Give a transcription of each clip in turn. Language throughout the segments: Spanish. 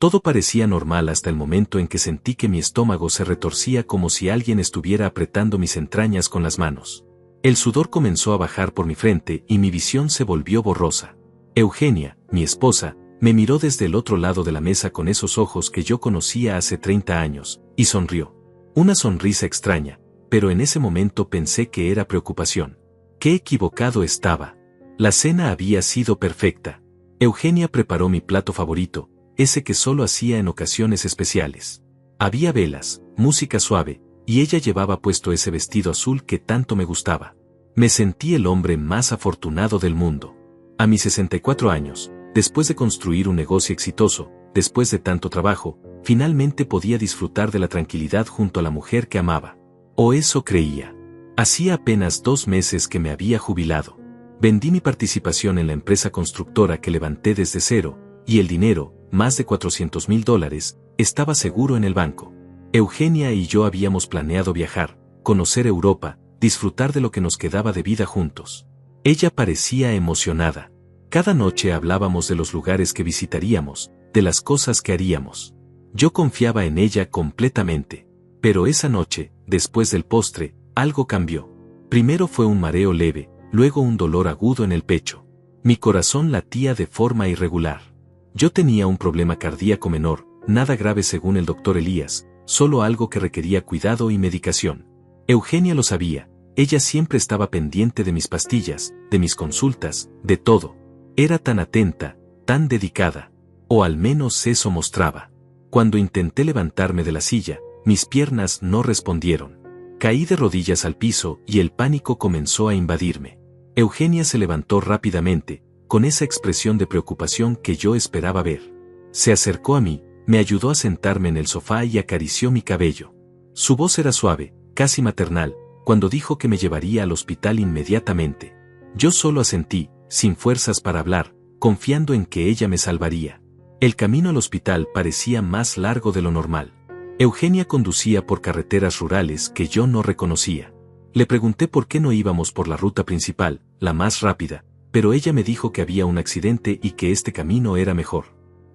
Todo parecía normal hasta el momento en que sentí que mi estómago se retorcía como si alguien estuviera apretando mis entrañas con las manos. El sudor comenzó a bajar por mi frente y mi visión se volvió borrosa. Eugenia, mi esposa, me miró desde el otro lado de la mesa con esos ojos que yo conocía hace 30 años, y sonrió. Una sonrisa extraña, pero en ese momento pensé que era preocupación. ¡Qué equivocado estaba! La cena había sido perfecta. Eugenia preparó mi plato favorito, ese que solo hacía en ocasiones especiales. Había velas, música suave, y ella llevaba puesto ese vestido azul que tanto me gustaba. Me sentí el hombre más afortunado del mundo. A mis 64 años, después de construir un negocio exitoso, después de tanto trabajo, finalmente podía disfrutar de la tranquilidad junto a la mujer que amaba. O eso creía. Hacía apenas 2 meses que me había jubilado. Vendí mi participación en la empresa constructora que levanté desde cero, y el dinero, más de $400,000, estaba seguro en el banco. Eugenia y yo habíamos planeado viajar, conocer Europa, disfrutar de lo que nos quedaba de vida juntos. Ella parecía emocionada. Cada noche hablábamos de los lugares que visitaríamos, de las cosas que haríamos. Yo confiaba en ella completamente. Pero esa noche, después del postre, algo cambió. Primero fue un mareo leve, luego un dolor agudo en el pecho. Mi corazón latía de forma irregular. Yo tenía un problema cardíaco menor, nada grave según el doctor Elías, solo algo que requería cuidado y medicación. Eugenia lo sabía, ella siempre estaba pendiente de mis pastillas, de mis consultas, de todo. Era tan atenta, tan dedicada. O al menos eso mostraba. Cuando intenté levantarme de la silla, mis piernas no respondieron. Caí de rodillas al piso y el pánico comenzó a invadirme. Eugenia se levantó rápidamente, con esa expresión de preocupación que yo esperaba ver. Se acercó a mí, me ayudó a sentarme en el sofá y acarició mi cabello. Su voz era suave, casi maternal, cuando dijo que me llevaría al hospital inmediatamente. Yo solo asentí, sin fuerzas para hablar, confiando en que ella me salvaría. El camino al hospital parecía más largo de lo normal. Eugenia conducía por carreteras rurales que yo no reconocía. Le pregunté por qué no íbamos por la ruta principal, la más rápida, pero ella me dijo que había un accidente y que este camino era mejor.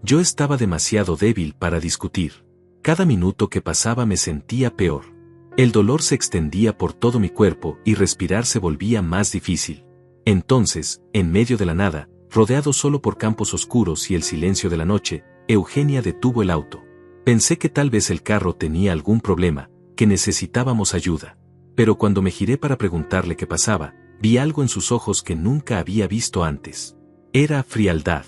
Yo estaba demasiado débil para discutir. Cada minuto que pasaba me sentía peor. El dolor se extendía por todo mi cuerpo y respirar se volvía más difícil. Entonces, en medio de la nada, rodeado solo por campos oscuros y el silencio de la noche, Eugenia detuvo el auto. Pensé que tal vez el carro tenía algún problema, que necesitábamos ayuda. Pero cuando me giré para preguntarle qué pasaba, vi algo en sus ojos que nunca había visto antes. Era frialdad.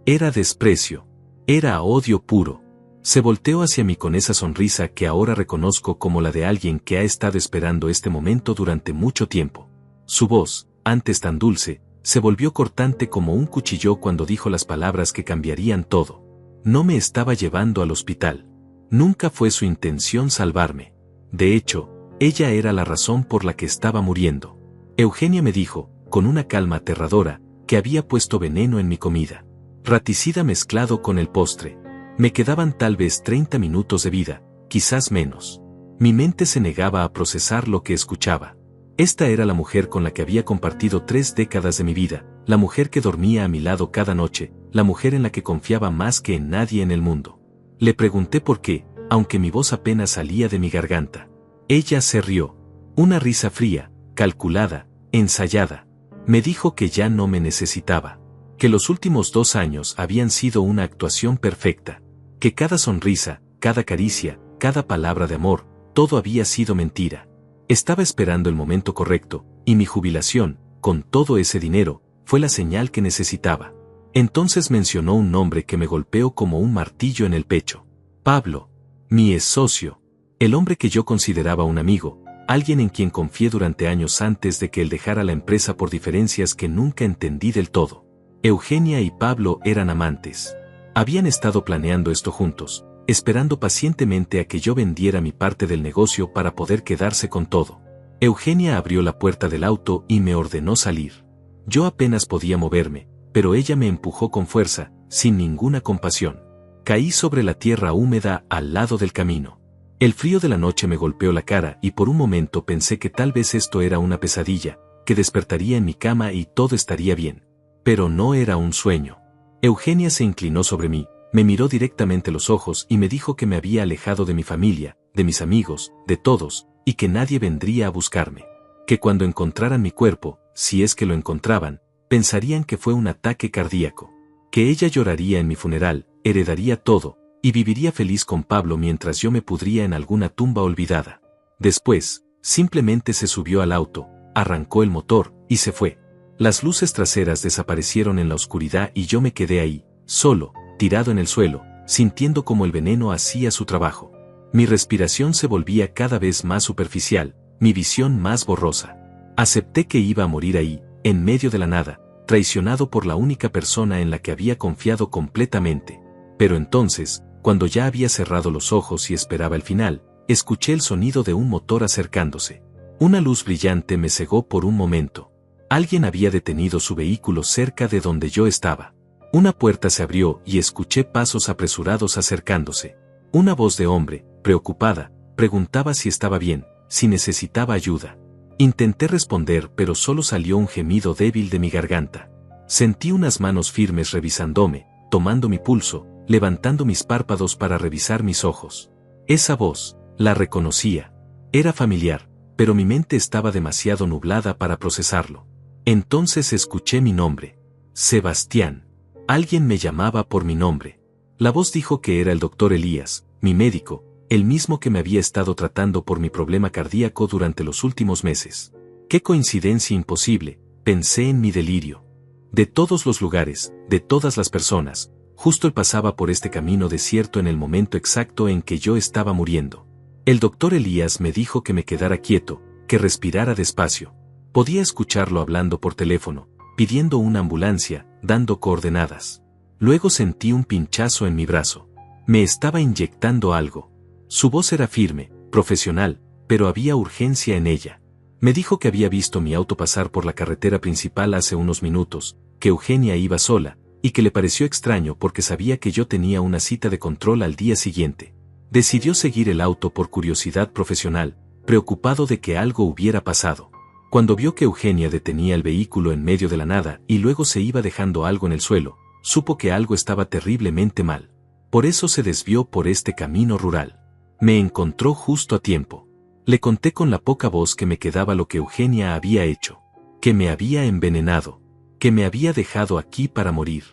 Era desprecio. Era odio puro. Se volteó hacia mí con esa sonrisa que ahora reconozco como la de alguien que ha estado esperando este momento durante mucho tiempo. Su voz, antes tan dulce, se volvió cortante como un cuchillo cuando dijo las palabras que cambiarían todo. No me estaba llevando al hospital. Nunca fue su intención salvarme. De hecho, ella era la razón por la que estaba muriendo. Eugenia me dijo, con una calma aterradora, que había puesto veneno en mi comida. Raticida mezclado con el postre. Me quedaban tal vez 30 minutos de vida, quizás menos. Mi mente se negaba a procesar lo que escuchaba. Esta era la mujer con la que había compartido 3 décadas de mi vida, la mujer que dormía a mi lado cada noche, la mujer en la que confiaba más que en nadie en el mundo. Le pregunté por qué, aunque mi voz apenas salía de mi garganta. Ella se rió. Una risa fría, calculada, ensayada. Me dijo que ya no me necesitaba. Que los últimos 2 años habían sido una actuación perfecta. Que cada sonrisa, cada caricia, cada palabra de amor, todo había sido mentira. Estaba esperando el momento correcto, y mi jubilación, con todo ese dinero, fue la señal que necesitaba. Entonces mencionó un nombre que me golpeó como un martillo en el pecho. Pablo. Mi ex socio. El hombre que yo consideraba un amigo, alguien en quien confié durante años antes de que él dejara la empresa por diferencias que nunca entendí del todo. Eugenia y Pablo eran amantes. Habían estado planeando esto juntos, esperando pacientemente a que yo vendiera mi parte del negocio para poder quedarse con todo. Eugenia abrió la puerta del auto y me ordenó salir. Yo apenas podía moverme, pero ella me empujó con fuerza, sin ninguna compasión. Caí sobre la tierra húmeda al lado del camino. El frío de la noche me golpeó la cara y por un momento pensé que tal vez esto era una pesadilla, que despertaría en mi cama y todo estaría bien. Pero no era un sueño. Eugenia se inclinó sobre mí, Me miró directamente los ojos y me dijo que me había alejado de mi familia, de mis amigos, de todos, y que nadie vendría a buscarme. Que cuando encontraran mi cuerpo, si es que lo encontraban, pensarían que fue un ataque cardíaco. Que ella lloraría en mi funeral, heredaría todo, y viviría feliz con Pablo mientras yo me pudría en alguna tumba olvidada. Después, simplemente se subió al auto, arrancó el motor, y se fue. Las luces traseras desaparecieron en la oscuridad y yo me quedé ahí, solo, tirado en el suelo, sintiendo como el veneno hacía su trabajo. Mi respiración se volvía cada vez más superficial, mi visión más borrosa. Acepté que iba a morir ahí, en medio de la nada, traicionado por la única persona en la que había confiado completamente. Pero entonces, cuando ya había cerrado los ojos y esperaba el final, escuché el sonido de un motor acercándose. Una luz brillante me cegó por un momento. Alguien había detenido su vehículo cerca de donde yo estaba. Una puerta se abrió y escuché pasos apresurados acercándose. Una voz de hombre, preocupada, preguntaba si estaba bien, si necesitaba ayuda. Intenté responder, pero solo salió un gemido débil de mi garganta. Sentí unas manos firmes revisándome, tomando mi pulso, levantando mis párpados para revisar mis ojos. Esa voz, la reconocía. Era familiar, pero mi mente estaba demasiado nublada para procesarlo. Entonces escuché mi nombre. Sebastián. Alguien me llamaba por mi nombre. La voz dijo que era el doctor Elías, mi médico, el mismo que me había estado tratando por mi problema cardíaco durante los últimos meses. ¡Qué coincidencia imposible!, pensé en mi delirio. De todos los lugares, de todas las personas, justo él pasaba por este camino desierto en el momento exacto en que yo estaba muriendo. El doctor Elías me dijo que me quedara quieto, que respirara despacio. Podía escucharlo hablando por teléfono, pidiendo una ambulancia, dando coordenadas. Luego sentí un pinchazo en mi brazo. Me estaba inyectando algo. Su voz era firme, profesional, pero había urgencia en ella. Me dijo que había visto mi auto pasar por la carretera principal hace unos minutos, que Eugenia iba sola, y que le pareció extraño porque sabía que yo tenía una cita de control al día siguiente. Decidió seguir el auto por curiosidad profesional, preocupado de que algo hubiera pasado. Cuando vio que Eugenia detenía el vehículo en medio de la nada y luego se iba dejando algo en el suelo, supo que algo estaba terriblemente mal. Por eso se desvió por este camino rural. Me encontró justo a tiempo. Le conté con la poca voz que me quedaba lo que Eugenia había hecho. Que me había envenenado. Que me había dejado aquí para morir.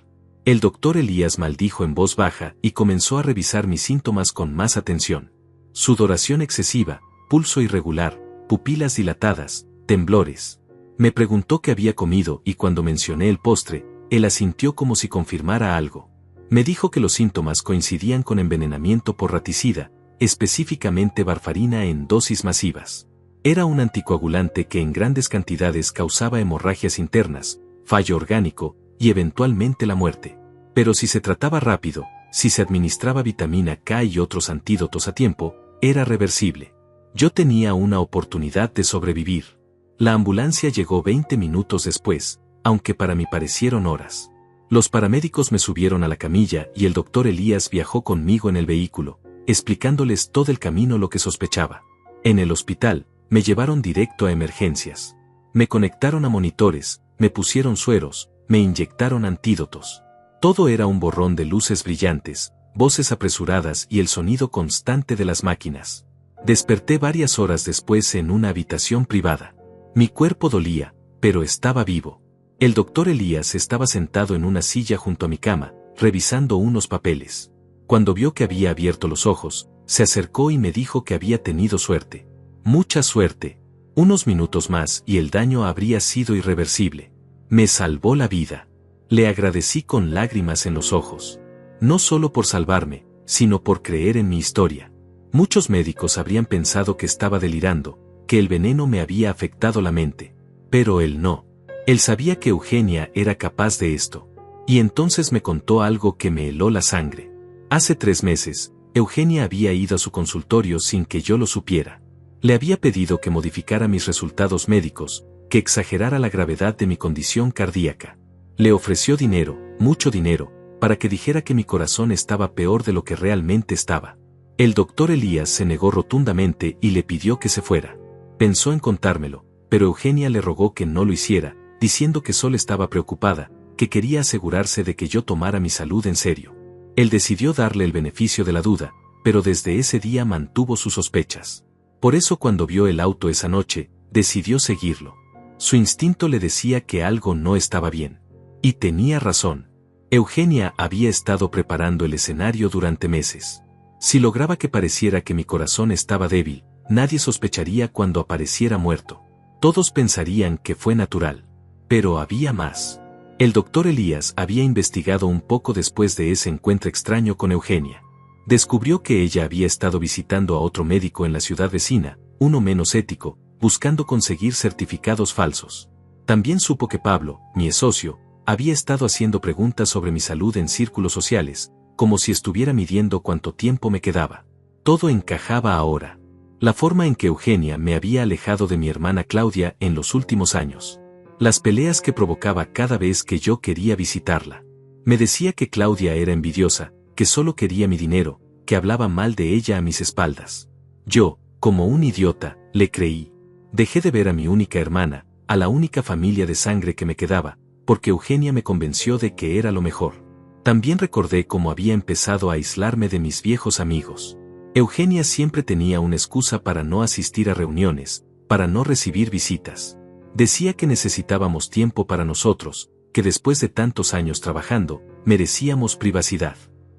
El doctor Elías maldijo en voz baja y comenzó a revisar mis síntomas con más atención. Sudoración excesiva, pulso irregular, pupilas dilatadas, temblores. Me preguntó qué había comido y cuando mencioné el postre, él asintió como si confirmara algo. Me dijo que los síntomas coincidían con envenenamiento por raticida, específicamente varfarina en dosis masivas. Era un anticoagulante que en grandes cantidades causaba hemorragias internas, fallo orgánico y eventualmente la muerte. Pero si se trataba rápido, si se administraba vitamina K y otros antídotos a tiempo, era reversible. Yo tenía una oportunidad de sobrevivir. La ambulancia llegó 20 minutos después, aunque para mí parecieron horas. Los paramédicos me subieron a la camilla y el doctor Elías viajó conmigo en el vehículo, explicándoles todo el camino lo que sospechaba. En el hospital, me llevaron directo a emergencias. Me conectaron a monitores, me pusieron sueros, me inyectaron antídotos. Todo era un borrón de luces brillantes, voces apresuradas y el sonido constante de las máquinas. Desperté varias horas después en una habitación privada. Mi cuerpo dolía, pero estaba vivo. El doctor Elías estaba sentado en una silla junto a mi cama, revisando unos papeles. Cuando vio que había abierto los ojos, se acercó y me dijo que había tenido suerte. Mucha suerte. Unos minutos más y el daño habría sido irreversible. Me salvó la vida. Le agradecí con lágrimas en los ojos. No solo por salvarme, sino por creer en mi historia. Muchos médicos habrían pensado que estaba delirando, que el veneno me había afectado la mente. Pero él no. Él sabía que Eugenia era capaz de esto. Y entonces me contó algo que me heló la sangre. Hace 3 meses, Eugenia había ido a su consultorio sin que yo lo supiera. Le había pedido que modificara mis resultados médicos, que exagerara la gravedad de mi condición cardíaca. Le ofreció dinero, mucho dinero, para que dijera que mi corazón estaba peor de lo que realmente estaba. El doctor Elías se negó rotundamente y le pidió que se fuera. Pensó en contármelo, pero Eugenia le rogó que no lo hiciera, diciendo que solo estaba preocupada, que quería asegurarse de que yo tomara mi salud en serio. Él decidió darle el beneficio de la duda, pero desde ese día mantuvo sus sospechas. Por eso cuando vio el auto esa noche, decidió seguirlo. Su instinto le decía que algo no estaba bien. Y tenía razón. Eugenia había estado preparando el escenario durante meses. Si lograba que pareciera que mi corazón estaba débil, nadie sospecharía cuando apareciera muerto. Todos pensarían que fue natural. Pero había más. El doctor Elías había investigado un poco después de ese encuentro extraño con Eugenia. Descubrió que ella había estado visitando a otro médico en la ciudad vecina, uno menos ético, buscando conseguir certificados falsos. También supo que Pablo, mi socio, había estado haciendo preguntas sobre mi salud en círculos sociales, como si estuviera midiendo cuánto tiempo me quedaba. Todo encajaba ahora. La forma en que Eugenia me había alejado de mi hermana Claudia en los últimos años. Las peleas que provocaba cada vez que yo quería visitarla. Me decía que Claudia era envidiosa, que solo quería mi dinero, que hablaba mal de ella a mis espaldas. Yo, como un idiota, le creí. Dejé de ver a mi única hermana, a la única familia de sangre que me quedaba, porque Eugenia me convenció de que era lo mejor. También recordé cómo había empezado a aislarme de mis viejos amigos. Eugenia siempre tenía una excusa para no asistir a reuniones, para no recibir visitas. Decía que necesitábamos tiempo para nosotros, que después de tantos años trabajando, merecíamos privacidad.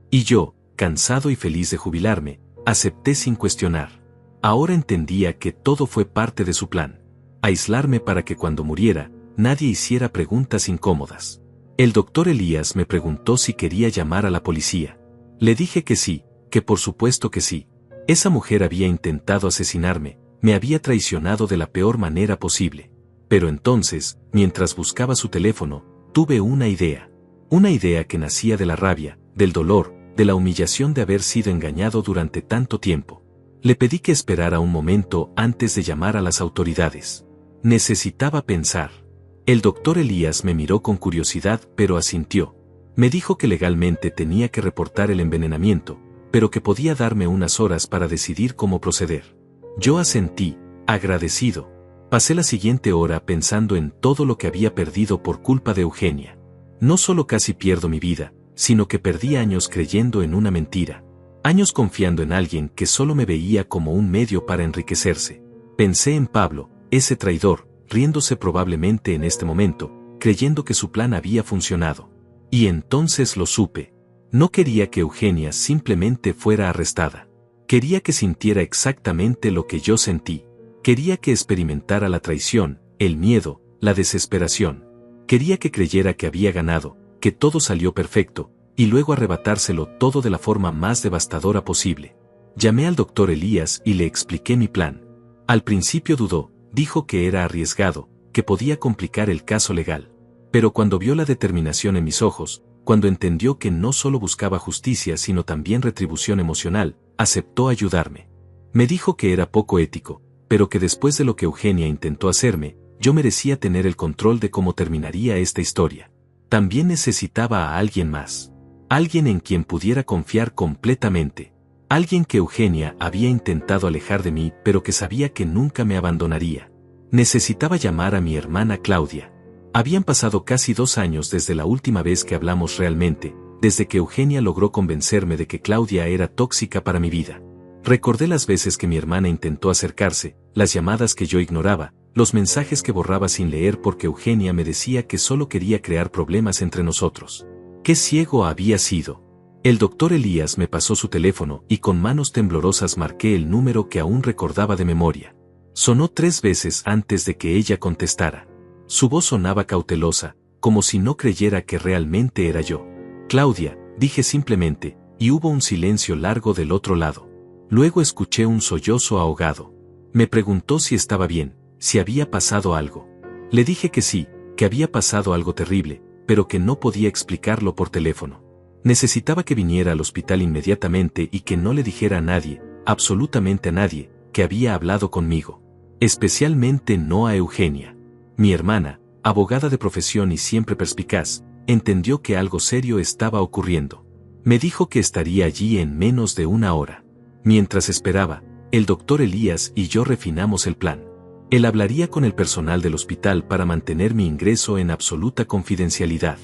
Y yo, cansado y feliz de jubilarme, acepté sin cuestionar. Ahora entendía que todo fue parte de su plan. Aislarme para que cuando muriera, nadie hiciera preguntas incómodas. El doctor Elías me preguntó si quería llamar a la policía. Le dije que sí, que por supuesto que sí. Esa mujer había intentado asesinarme, me había traicionado de la peor manera posible. Pero entonces, mientras buscaba su teléfono, tuve una idea. Una idea que nacía de la rabia, del dolor, de la humillación de haber sido engañado durante tanto tiempo. Le pedí que esperara un momento antes de llamar a las autoridades. Necesitaba pensar. El doctor Elías me miró con curiosidad pero asintió. Me dijo que legalmente tenía que reportar el envenenamiento, pero que podía darme unas horas para decidir cómo proceder. Yo asentí, agradecido. Pasé la siguiente hora pensando en todo lo que había perdido por culpa de Eugenia. No solo casi pierdo mi vida, sino que perdí años creyendo en una mentira. Años confiando en alguien que solo me veía como un medio para enriquecerse. Pensé en Pablo, ese traidor, riéndose probablemente en este momento, creyendo que su plan había funcionado. Y entonces lo supe. No quería que Eugenia simplemente fuera arrestada. Quería que sintiera exactamente lo que yo sentí. Quería que experimentara la traición, el miedo, la desesperación. Quería que creyera que había ganado, que todo salió perfecto, y luego arrebatárselo todo de la forma más devastadora posible. Llamé al doctor Elías y le expliqué mi plan. Al principio dudó, dijo que era arriesgado, que podía complicar el caso legal. Pero cuando vio la determinación en mis ojos, cuando entendió que no solo buscaba justicia sino también retribución emocional, aceptó ayudarme. Me dijo que era poco ético, pero que después de lo que Eugenia intentó hacerme, yo merecía tener el control de cómo terminaría esta historia. También necesitaba a alguien más. Alguien en quien pudiera confiar completamente. Alguien que Eugenia había intentado alejar de mí pero que sabía que nunca me abandonaría. Necesitaba llamar a mi hermana Claudia. Habían pasado casi 2 años desde la última vez que hablamos realmente, desde que Eugenia logró convencerme de que Claudia era tóxica para mi vida. Recordé las veces que mi hermana intentó acercarse, las llamadas que yo ignoraba, los mensajes que borraba sin leer porque Eugenia me decía que solo quería crear problemas entre nosotros. ¡Qué ciego había sido! El doctor Elías me pasó su teléfono y con manos temblorosas marqué el número que aún recordaba de memoria. Sonó 3 veces antes de que ella contestara. Su voz sonaba cautelosa, como si no creyera que realmente era yo. Claudia, dije simplemente, y hubo un silencio largo del otro lado. Luego escuché un sollozo ahogado. Me preguntó si estaba bien, si había pasado algo. Le dije que sí, que había pasado algo terrible, pero que no podía explicarlo por teléfono. Necesitaba que viniera al hospital inmediatamente y que no le dijera a nadie, absolutamente a nadie, que había hablado conmigo. Especialmente no a Eugenia. Mi hermana, abogada de profesión y siempre perspicaz, entendió que algo serio estaba ocurriendo. Me dijo que estaría allí en menos de 1 hora. Mientras esperaba, el doctor Elías y yo refinamos el plan. Él hablaría con el personal del hospital para mantener mi ingreso en absoluta confidencialidad.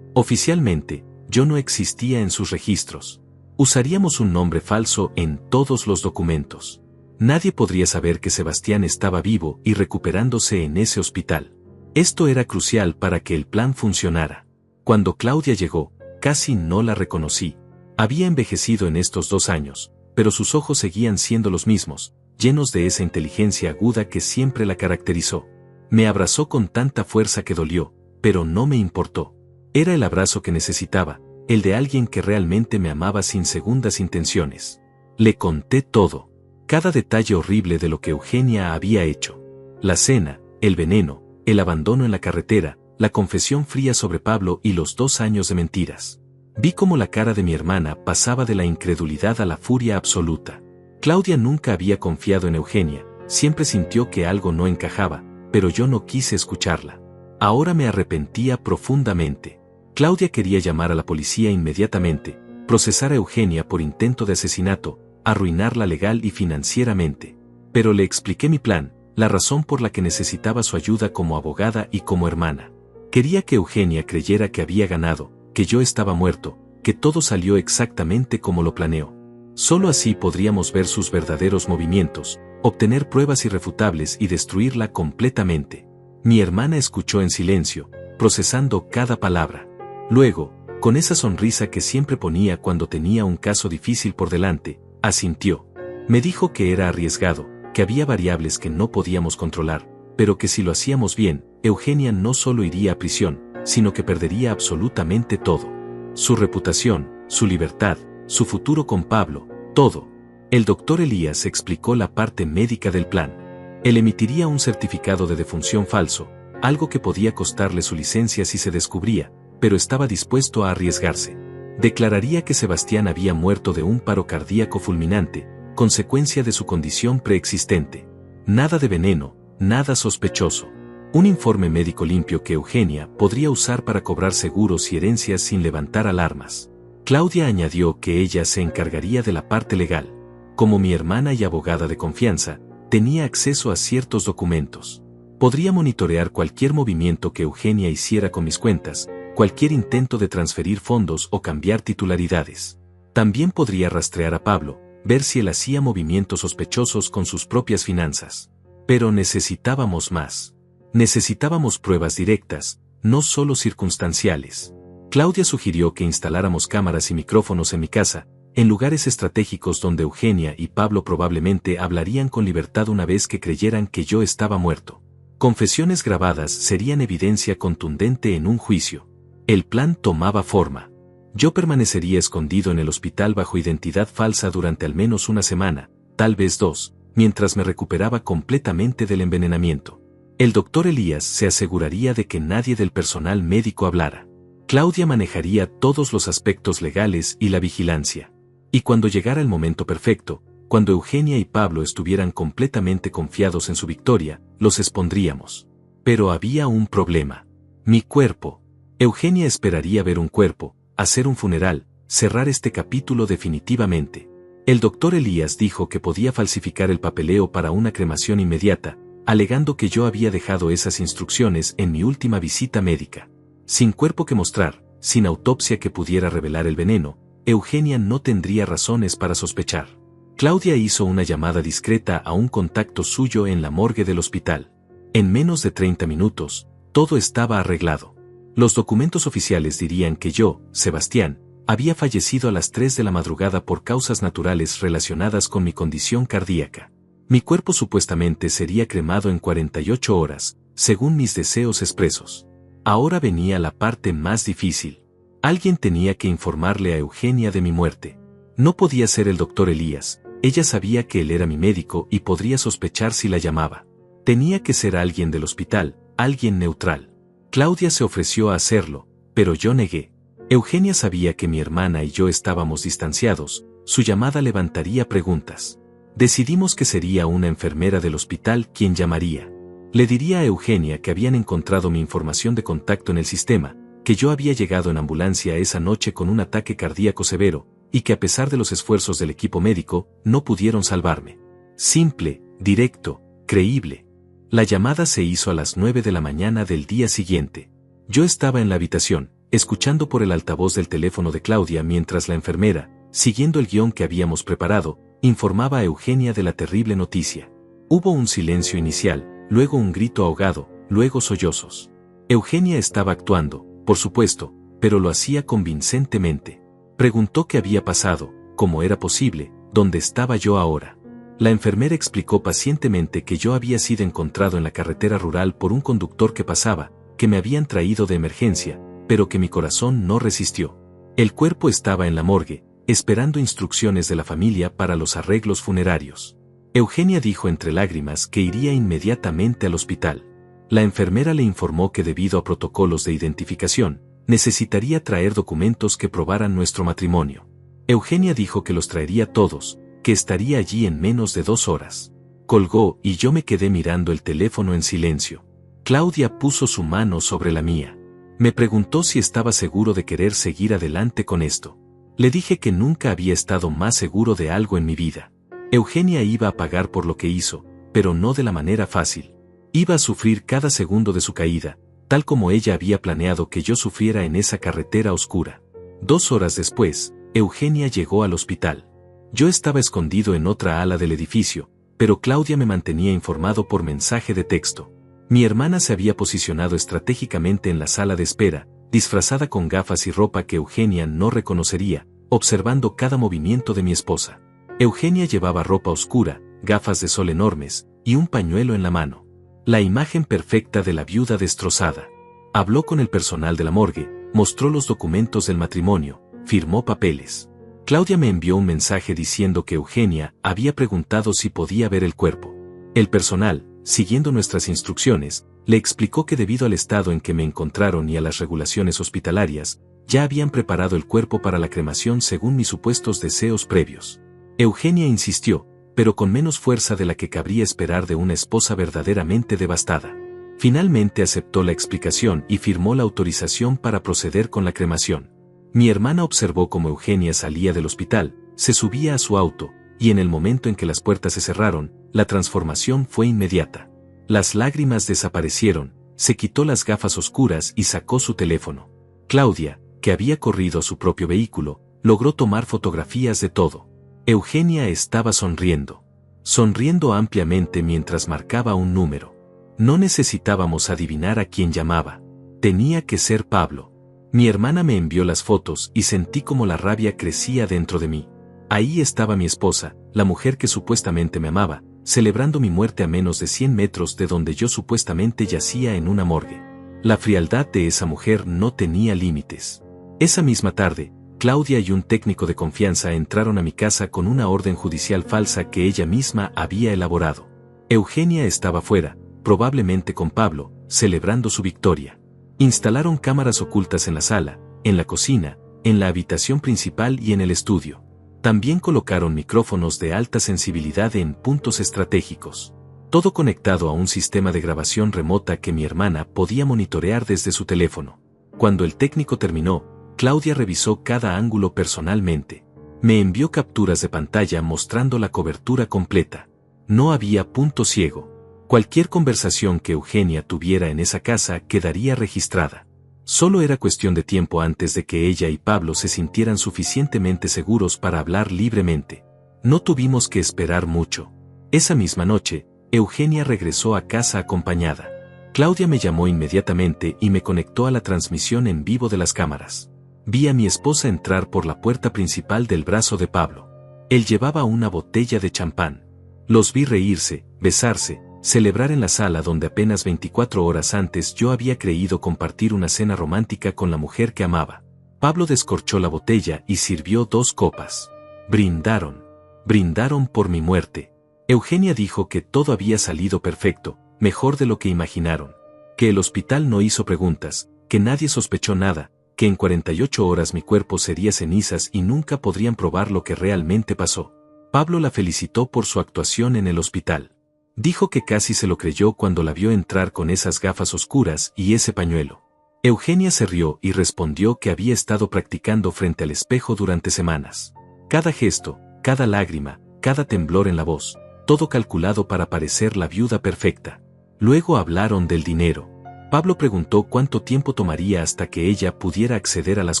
Oficialmente, Yo no existía en sus registros. Usaríamos un nombre falso en todos los documentos. Nadie podría saber que Sebastián estaba vivo y recuperándose en ese hospital. Esto era crucial para que el plan funcionara. Cuando Claudia llegó, casi no la reconocí. Había envejecido en estos 2 años, pero sus ojos seguían siendo los mismos, llenos de esa inteligencia aguda que siempre la caracterizó. Me abrazó con tanta fuerza que dolió, pero no me importó. Era el abrazo que necesitaba, el de alguien que realmente me amaba sin segundas intenciones. Le conté todo. Cada detalle horrible de lo que Eugenia había hecho. La cena, el veneno, el abandono en la carretera, la confesión fría sobre Pablo y los 2 años de mentiras. Vi cómo la cara de mi hermana pasaba de la incredulidad a la furia absoluta. Claudia nunca había confiado en Eugenia, siempre sintió que algo no encajaba, pero yo no quise escucharla. Ahora me arrepentía profundamente. Claudia quería llamar a la policía inmediatamente, procesar a Eugenia por intento de asesinato, arruinarla legal y financieramente. Pero le expliqué mi plan, la razón por la que necesitaba su ayuda como abogada y como hermana. Quería que Eugenia creyera que había ganado, que yo estaba muerto, que todo salió exactamente como lo planeó. Solo así podríamos ver sus verdaderos movimientos, obtener pruebas irrefutables y destruirla completamente. Mi hermana escuchó en silencio, procesando cada palabra. Luego, con esa sonrisa que siempre ponía cuando tenía un caso difícil por delante, asintió. Me dijo que era arriesgado, que había variables que no podíamos controlar, pero que si lo hacíamos bien, Eugenia no solo iría a prisión, sino que perdería absolutamente todo. Su reputación, su libertad, su futuro con Pablo, todo. El doctor Elías explicó la parte médica del plan. Él emitiría un certificado de defunción falso, algo que podía costarle su licencia si se descubría, pero estaba dispuesto a arriesgarse. Declararía que Sebastián había muerto de un paro cardíaco fulminante, consecuencia de su condición preexistente. Nada de veneno, nada sospechoso. Un informe médico limpio que Eugenia podría usar para cobrar seguros y herencias sin levantar alarmas. Claudia añadió que ella se encargaría de la parte legal. Como mi hermana y abogada de confianza, tenía acceso a ciertos documentos. Podría monitorear cualquier movimiento que Eugenia hiciera con mis cuentas, cualquier intento de transferir fondos o cambiar titularidades. También podría rastrear a Pablo, ver si él hacía movimientos sospechosos con sus propias finanzas. Pero necesitábamos más. Necesitábamos pruebas directas, no solo circunstanciales. Claudia sugirió que instaláramos cámaras y micrófonos en mi casa, en lugares estratégicos donde Eugenia y Pablo probablemente hablarían con libertad una vez que creyeran que yo estaba muerto. Confesiones grabadas serían evidencia contundente en un juicio. El plan tomaba forma. Yo permanecería escondido en el hospital bajo identidad falsa durante al menos una semana, tal vez 2, mientras me recuperaba completamente del envenenamiento. El doctor Elías se aseguraría de que nadie del personal médico hablara. Claudia manejaría todos los aspectos legales y la vigilancia. Y cuando llegara el momento perfecto, cuando Eugenia y Pablo estuvieran completamente confiados en su victoria, los expondríamos. Pero había un problema. Mi cuerpo. Eugenia esperaría ver un cuerpo, hacer un funeral, cerrar este capítulo definitivamente. El doctor Elías dijo que podía falsificar el papeleo para una cremación inmediata, alegando que yo había dejado esas instrucciones en mi última visita médica. Sin cuerpo que mostrar, sin autopsia que pudiera revelar el veneno, Eugenia no tendría razones para sospechar. Claudia hizo una llamada discreta a un contacto suyo en la morgue del hospital. En menos de 30 minutos, todo estaba arreglado. Los documentos oficiales dirían que yo, Sebastián, había fallecido a las 3 de la madrugada por causas naturales relacionadas con mi condición cardíaca. Mi cuerpo supuestamente sería cremado en 48 horas, según mis deseos expresos. Ahora venía la parte más difícil. Alguien tenía que informarle a Eugenia de mi muerte. No podía ser el doctor Elías, ella sabía que él era mi médico y podría sospechar si la llamaba. Tenía que ser alguien del hospital, alguien neutral. Claudia se ofreció a hacerlo, pero yo negué. Eugenia sabía que mi hermana y yo estábamos distanciados, su llamada levantaría preguntas. Decidimos que sería una enfermera del hospital quien llamaría. Le diría a Eugenia que habían encontrado mi información de contacto en el sistema, que yo había llegado en ambulancia esa noche con un ataque cardíaco severo, y que a pesar de los esfuerzos del equipo médico, no pudieron salvarme. Simple, directo, creíble. La llamada se hizo a las 9 de la mañana del día siguiente. Yo estaba en la habitación, escuchando por el altavoz del teléfono de Claudia mientras la enfermera, siguiendo el guión que habíamos preparado, informaba a Eugenia de la terrible noticia. Hubo un silencio inicial, luego un grito ahogado, luego sollozos. Eugenia estaba actuando, por supuesto, pero lo hacía convincentemente. Preguntó qué había pasado, cómo era posible, dónde estaba yo ahora. La enfermera explicó pacientemente que yo había sido encontrado en la carretera rural por un conductor que pasaba, que me habían traído de emergencia, pero que mi corazón no resistió. El cuerpo estaba en la morgue, esperando instrucciones de la familia para los arreglos funerarios. Eugenia dijo entre lágrimas que iría inmediatamente al hospital. La enfermera le informó que debido a protocolos de identificación, necesitaría traer documentos que probaran nuestro matrimonio. Eugenia dijo que los traería todos, que estaría allí en menos de 2 horas. Colgó y yo me quedé mirando el teléfono en silencio. Claudia puso su mano sobre la mía. Me preguntó si estaba seguro de querer seguir adelante con esto. Le dije que nunca había estado más seguro de algo en mi vida. Eugenia iba a pagar por lo que hizo, pero no de la manera fácil. Iba a sufrir cada segundo de su caída, tal como ella había planeado que yo sufriera en esa carretera oscura. 2 horas después, Eugenia llegó al hospital. Yo estaba escondido en otra ala del edificio, pero Claudia me mantenía informado por mensaje de texto. Mi hermana se había posicionado estratégicamente en la sala de espera, disfrazada con gafas y ropa que Eugenia no reconocería, observando cada movimiento de mi esposa. Eugenia llevaba ropa oscura, gafas de sol enormes, y un pañuelo en la mano. La imagen perfecta de la viuda destrozada. Habló con el personal de la morgue, mostró los documentos del matrimonio, firmó papeles. Claudia me envió un mensaje diciendo que Eugenia había preguntado si podía ver el cuerpo. El personal, siguiendo nuestras instrucciones, le explicó que debido al estado en que me encontraron y a las regulaciones hospitalarias, ya habían preparado el cuerpo para la cremación según mis supuestos deseos previos. Eugenia insistió, pero con menos fuerza de la que cabría esperar de una esposa verdaderamente devastada. Finalmente aceptó la explicación y firmó la autorización para proceder con la cremación. Mi hermana observó cómo Eugenia salía del hospital, se subía a su auto, y en el momento en que las puertas se cerraron, la transformación fue inmediata. Las lágrimas desaparecieron, se quitó las gafas oscuras y sacó su teléfono. Claudia, que había corrido a su propio vehículo, logró tomar fotografías de todo. Eugenia estaba sonriendo ampliamente mientras marcaba un número. No necesitábamos adivinar a quién llamaba. Tenía que ser Pablo. Mi hermana me envió las fotos y sentí como la rabia crecía dentro de mí. Ahí estaba mi esposa, la mujer que supuestamente me amaba, celebrando mi muerte a menos de 100 metros de donde yo supuestamente yacía en una morgue. La frialdad de esa mujer no tenía límites. Esa misma tarde, Claudia y un técnico de confianza entraron a mi casa con una orden judicial falsa que ella misma había elaborado. Eugenia estaba fuera, probablemente con Pablo, celebrando su victoria. Instalaron cámaras ocultas en la sala, en la cocina, en la habitación principal y en el estudio. También colocaron micrófonos de alta sensibilidad en puntos estratégicos. Todo conectado a un sistema de grabación remota que mi hermana podía monitorear desde su teléfono. Cuando el técnico terminó, Claudia revisó cada ángulo personalmente. Me envió capturas de pantalla mostrando la cobertura completa. No había punto ciego. Cualquier conversación que Eugenia tuviera en esa casa quedaría registrada. Solo era cuestión de tiempo antes de que ella y Pablo se sintieran suficientemente seguros para hablar libremente. No tuvimos que esperar mucho. Esa misma noche, Eugenia regresó a casa acompañada. Claudia me llamó inmediatamente y me conectó a la transmisión en vivo de las cámaras. Vi a mi esposa entrar por la puerta principal del brazo de Pablo. Él llevaba una botella de champán. Los vi reírse, besarse, celebrar en la sala donde apenas 24 horas antes yo había creído compartir una cena romántica con la mujer que amaba. Pablo descorchó la botella y sirvió 2 copas. Brindaron por mi muerte. Eugenia dijo que todo había salido perfecto, mejor de lo que imaginaron. Que el hospital no hizo preguntas, que nadie sospechó nada, que en 48 horas mi cuerpo sería cenizas y nunca podrían probar lo que realmente pasó. Pablo la felicitó por su actuación en el hospital. Dijo que casi se lo creyó cuando la vio entrar con esas gafas oscuras y ese pañuelo. Eugenia se rió y respondió que había estado practicando frente al espejo durante semanas. Cada gesto, cada lágrima, cada temblor en la voz, todo calculado para parecer la viuda perfecta. Luego hablaron del dinero. Pablo preguntó cuánto tiempo tomaría hasta que ella pudiera acceder a las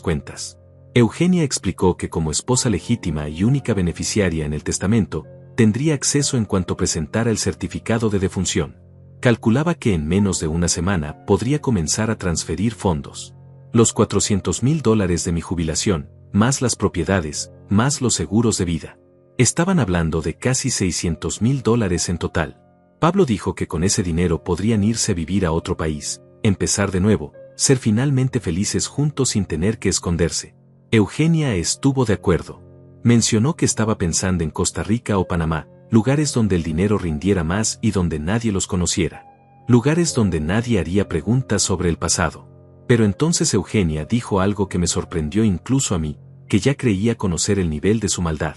cuentas. Eugenia explicó que como esposa legítima y única beneficiaria en el testamento, tendría acceso en cuanto presentara el certificado de defunción. Calculaba que en menos de una semana podría comenzar a transferir fondos. Los $400,000 de mi jubilación, más las propiedades, más los seguros de vida. Estaban hablando de casi $600,000 en total. Pablo dijo que con ese dinero podrían irse a vivir a otro país, empezar de nuevo, ser finalmente felices juntos sin tener que esconderse. Eugenia estuvo de acuerdo. Mencionó que estaba pensando en Costa Rica o Panamá, lugares donde el dinero rindiera más y donde nadie los conociera. Lugares donde nadie haría preguntas sobre el pasado. Pero entonces Eugenia dijo algo que me sorprendió incluso a mí, que ya creía conocer el nivel de su maldad.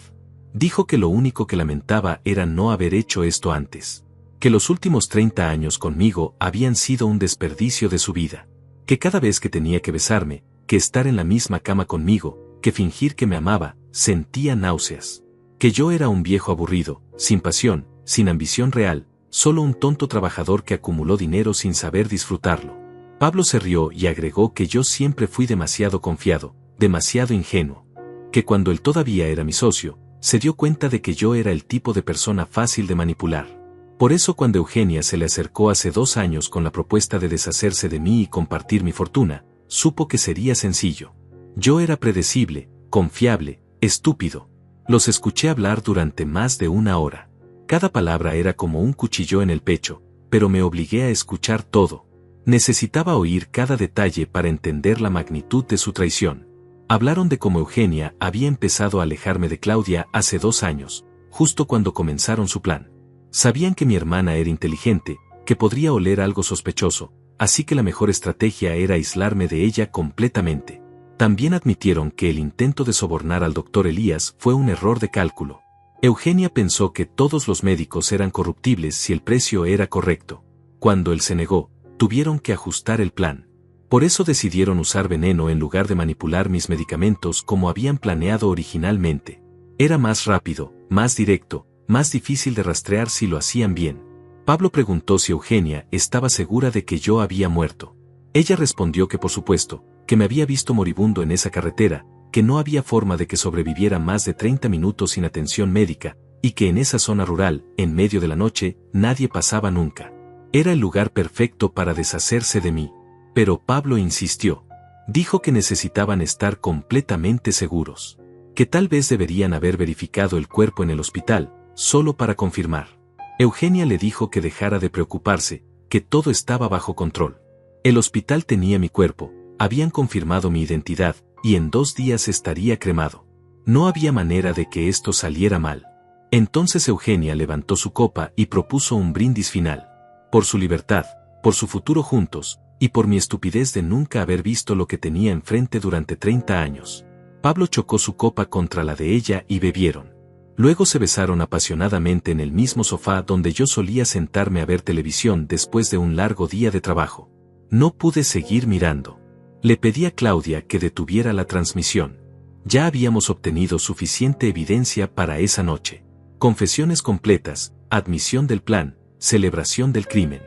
Dijo que lo único que lamentaba era no haber hecho esto antes. Que los últimos 30 años conmigo habían sido un desperdicio de su vida. Que cada vez que tenía que besarme, que estar en la misma cama conmigo, que fingir que me amaba, sentía náuseas. Que yo era un viejo aburrido, sin pasión, sin ambición real, solo un tonto trabajador que acumuló dinero sin saber disfrutarlo. Pablo se rió y agregó que yo siempre fui demasiado confiado, demasiado ingenuo. Que cuando él todavía era mi socio, se dio cuenta de que yo era el tipo de persona fácil de manipular. Por eso cuando Eugenia se le acercó hace 2 años con la propuesta de deshacerse de mí y compartir mi fortuna, supo que sería sencillo. Yo era predecible, confiable, estúpido. Los escuché hablar durante más de 1 hora. Cada palabra era como un cuchillo en el pecho, pero me obligué a escuchar todo. Necesitaba oír cada detalle para entender la magnitud de su traición. Hablaron de cómo Eugenia había empezado a alejarme de Claudia hace 2 años, justo cuando comenzaron su plan. Sabían que mi hermana era inteligente, que podría oler algo sospechoso, así que la mejor estrategia era aislarme de ella completamente. También admitieron que el intento de sobornar al doctor Elías fue un error de cálculo. Eugenia pensó que todos los médicos eran corruptibles si el precio era correcto. Cuando él se negó, tuvieron que ajustar el plan. Por eso decidieron usar veneno en lugar de manipular mis medicamentos como habían planeado originalmente. Era más rápido, más directo, más difícil de rastrear si lo hacían bien. Pablo preguntó si Eugenia estaba segura de que yo había muerto. Ella respondió que por supuesto, que me había visto moribundo en esa carretera, que no había forma de que sobreviviera más de 30 minutos sin atención médica, y que en esa zona rural, en medio de la noche, nadie pasaba nunca. Era el lugar perfecto para deshacerse de mí. Pero Pablo insistió. Dijo que necesitaban estar completamente seguros. Que tal vez deberían haber verificado el cuerpo en el hospital, solo para confirmar. Eugenia le dijo que dejara de preocuparse, que todo estaba bajo control. El hospital tenía mi cuerpo, habían confirmado mi identidad, y en 2 días estaría cremado. No había manera de que esto saliera mal. Entonces Eugenia levantó su copa y propuso un brindis final. Por su libertad, por su futuro juntos, y por mi estupidez de nunca haber visto lo que tenía enfrente durante 30 años. Pablo chocó su copa contra la de ella y bebieron. Luego se besaron apasionadamente en el mismo sofá donde yo solía sentarme a ver televisión después de un largo día de trabajo. No pude seguir mirando. Le pedí a Claudia que detuviera la transmisión. Ya habíamos obtenido suficiente evidencia para esa noche. Confesiones completas, admisión del plan, celebración del crimen.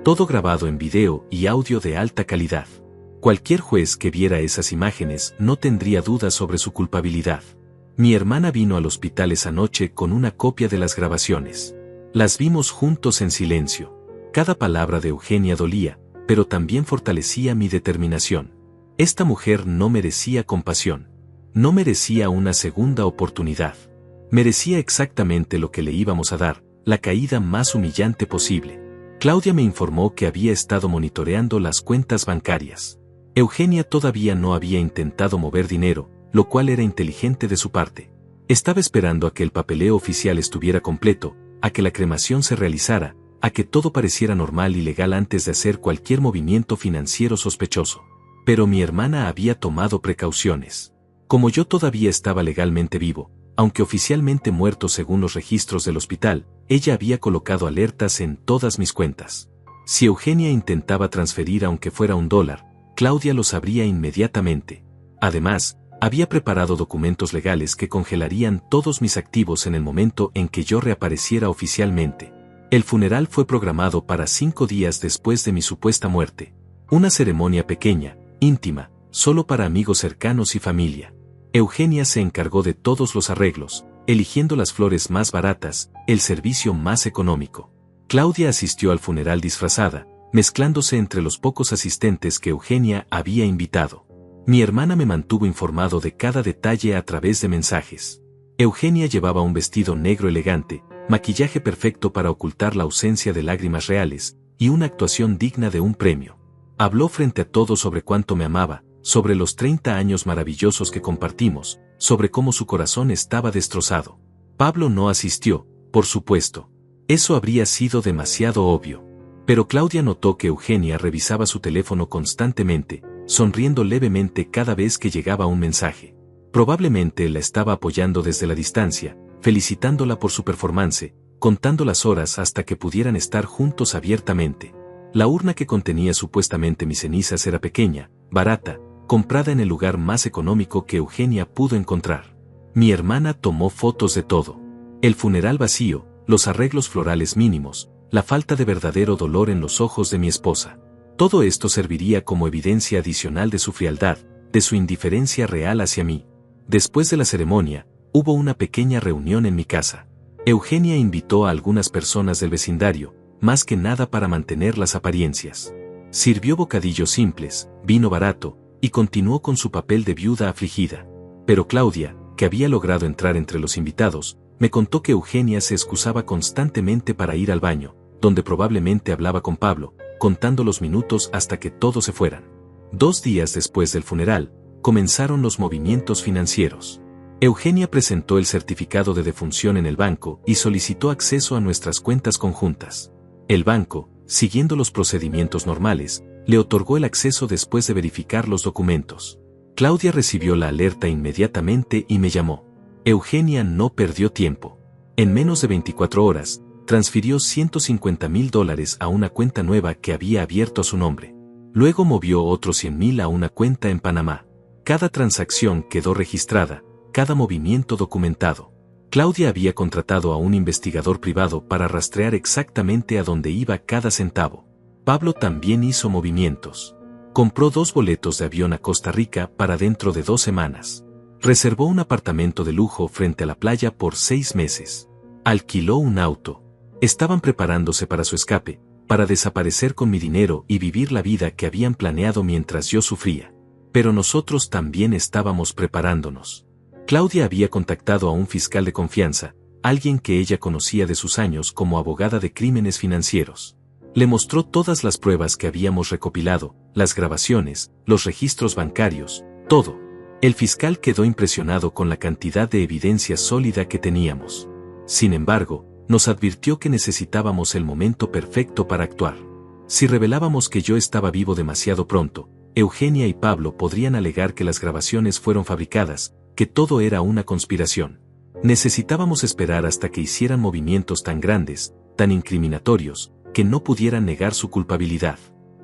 Todo grabado en video y audio de alta calidad. Cualquier juez que viera esas imágenes no tendría dudas sobre su culpabilidad. Mi hermana vino al hospital esa noche con una copia de las grabaciones. Las vimos juntos en silencio. Cada palabra de Eugenia dolía, pero también fortalecía mi determinación. Esta mujer no merecía compasión. No merecía una segunda oportunidad. Merecía exactamente lo que le íbamos a dar, la caída más humillante posible. Claudia me informó que había estado monitoreando las cuentas bancarias. Eugenia todavía no había intentado mover dinero, lo cual era inteligente de su parte. Estaba esperando a que el papeleo oficial estuviera completo, a que la cremación se realizara, a que todo pareciera normal y legal antes de hacer cualquier movimiento financiero sospechoso. Pero mi hermana había tomado precauciones. Como yo todavía estaba legalmente vivo, aunque oficialmente muerto según los registros del hospital, ella había colocado alertas en todas mis cuentas. Si Eugenia intentaba transferir aunque fuera $1, Claudia lo sabría inmediatamente. Además, había preparado documentos legales que congelarían todos mis activos en el momento en que yo reapareciera oficialmente. El funeral fue programado para 5 días después de mi supuesta muerte. Una ceremonia pequeña, íntima, solo para amigos cercanos y familia. Eugenia se encargó de todos los arreglos, eligiendo las flores más baratas, el servicio más económico. Claudia asistió al funeral disfrazada, mezclándose entre los pocos asistentes que Eugenia había invitado. Mi hermana me mantuvo informado de cada detalle a través de mensajes. Eugenia llevaba un vestido negro elegante, maquillaje perfecto para ocultar la ausencia de lágrimas reales, y una actuación digna de un premio. Habló frente a todos sobre cuánto me amaba, sobre los 30 años maravillosos que compartimos, sobre cómo su corazón estaba destrozado. Pablo no asistió, por supuesto. Eso habría sido demasiado obvio. Pero Claudia notó que Eugenia revisaba su teléfono constantemente, sonriendo levemente cada vez que llegaba un mensaje. Probablemente la estaba apoyando desde la distancia, felicitándola por su performance, contando las horas hasta que pudieran estar juntos abiertamente. La urna que contenía supuestamente mis cenizas era pequeña, barata, comprada en el lugar más económico que Eugenia pudo encontrar. Mi hermana tomó fotos de todo. El funeral vacío, los arreglos florales mínimos, la falta de verdadero dolor en los ojos de mi esposa. Todo esto serviría como evidencia adicional de su frialdad, de su indiferencia real hacia mí. Después de la ceremonia, hubo una pequeña reunión en mi casa. Eugenia invitó a algunas personas del vecindario, más que nada para mantener las apariencias. Sirvió bocadillos simples, vino barato, y continuó con su papel de viuda afligida. Pero Claudia, que había logrado entrar entre los invitados, me contó que Eugenia se excusaba constantemente para ir al baño, donde probablemente hablaba con Pablo, contando los minutos hasta que todos se fueran. 2 días después del funeral, comenzaron los movimientos financieros. Eugenia presentó el certificado de defunción en el banco y solicitó acceso a nuestras cuentas conjuntas. El banco, siguiendo los procedimientos normales, le otorgó el acceso después de verificar los documentos. Claudia recibió la alerta inmediatamente y me llamó. Eugenia no perdió tiempo. En menos de 24 horas, transfirió $150,000 a una cuenta nueva que había abierto a su nombre. Luego movió otros 100,000 a una cuenta en Panamá. Cada transacción quedó registrada, cada movimiento documentado. Claudia había contratado a un investigador privado para rastrear exactamente a dónde iba cada centavo. Pablo también hizo movimientos. Compró 2 boletos de avión a Costa Rica para dentro de 2 semanas. Reservó un apartamento de lujo frente a la playa por 6 meses. Alquiló un auto. Estaban preparándose para su escape, para desaparecer con mi dinero y vivir la vida que habían planeado mientras yo sufría. Pero nosotros también estábamos preparándonos. Claudia había contactado a un fiscal de confianza, alguien que ella conocía de sus años como abogada de crímenes financieros. Le mostró todas las pruebas que habíamos recopilado, las grabaciones, los registros bancarios, todo. El fiscal quedó impresionado con la cantidad de evidencia sólida que teníamos. Sin embargo, nos advirtió que necesitábamos el momento perfecto para actuar. Si revelábamos que yo estaba vivo demasiado pronto, Eugenia y Pablo podrían alegar que las grabaciones fueron fabricadas, que todo era una conspiración. Necesitábamos esperar hasta que hicieran movimientos tan grandes, tan incriminatorios, que no pudieran negar su culpabilidad.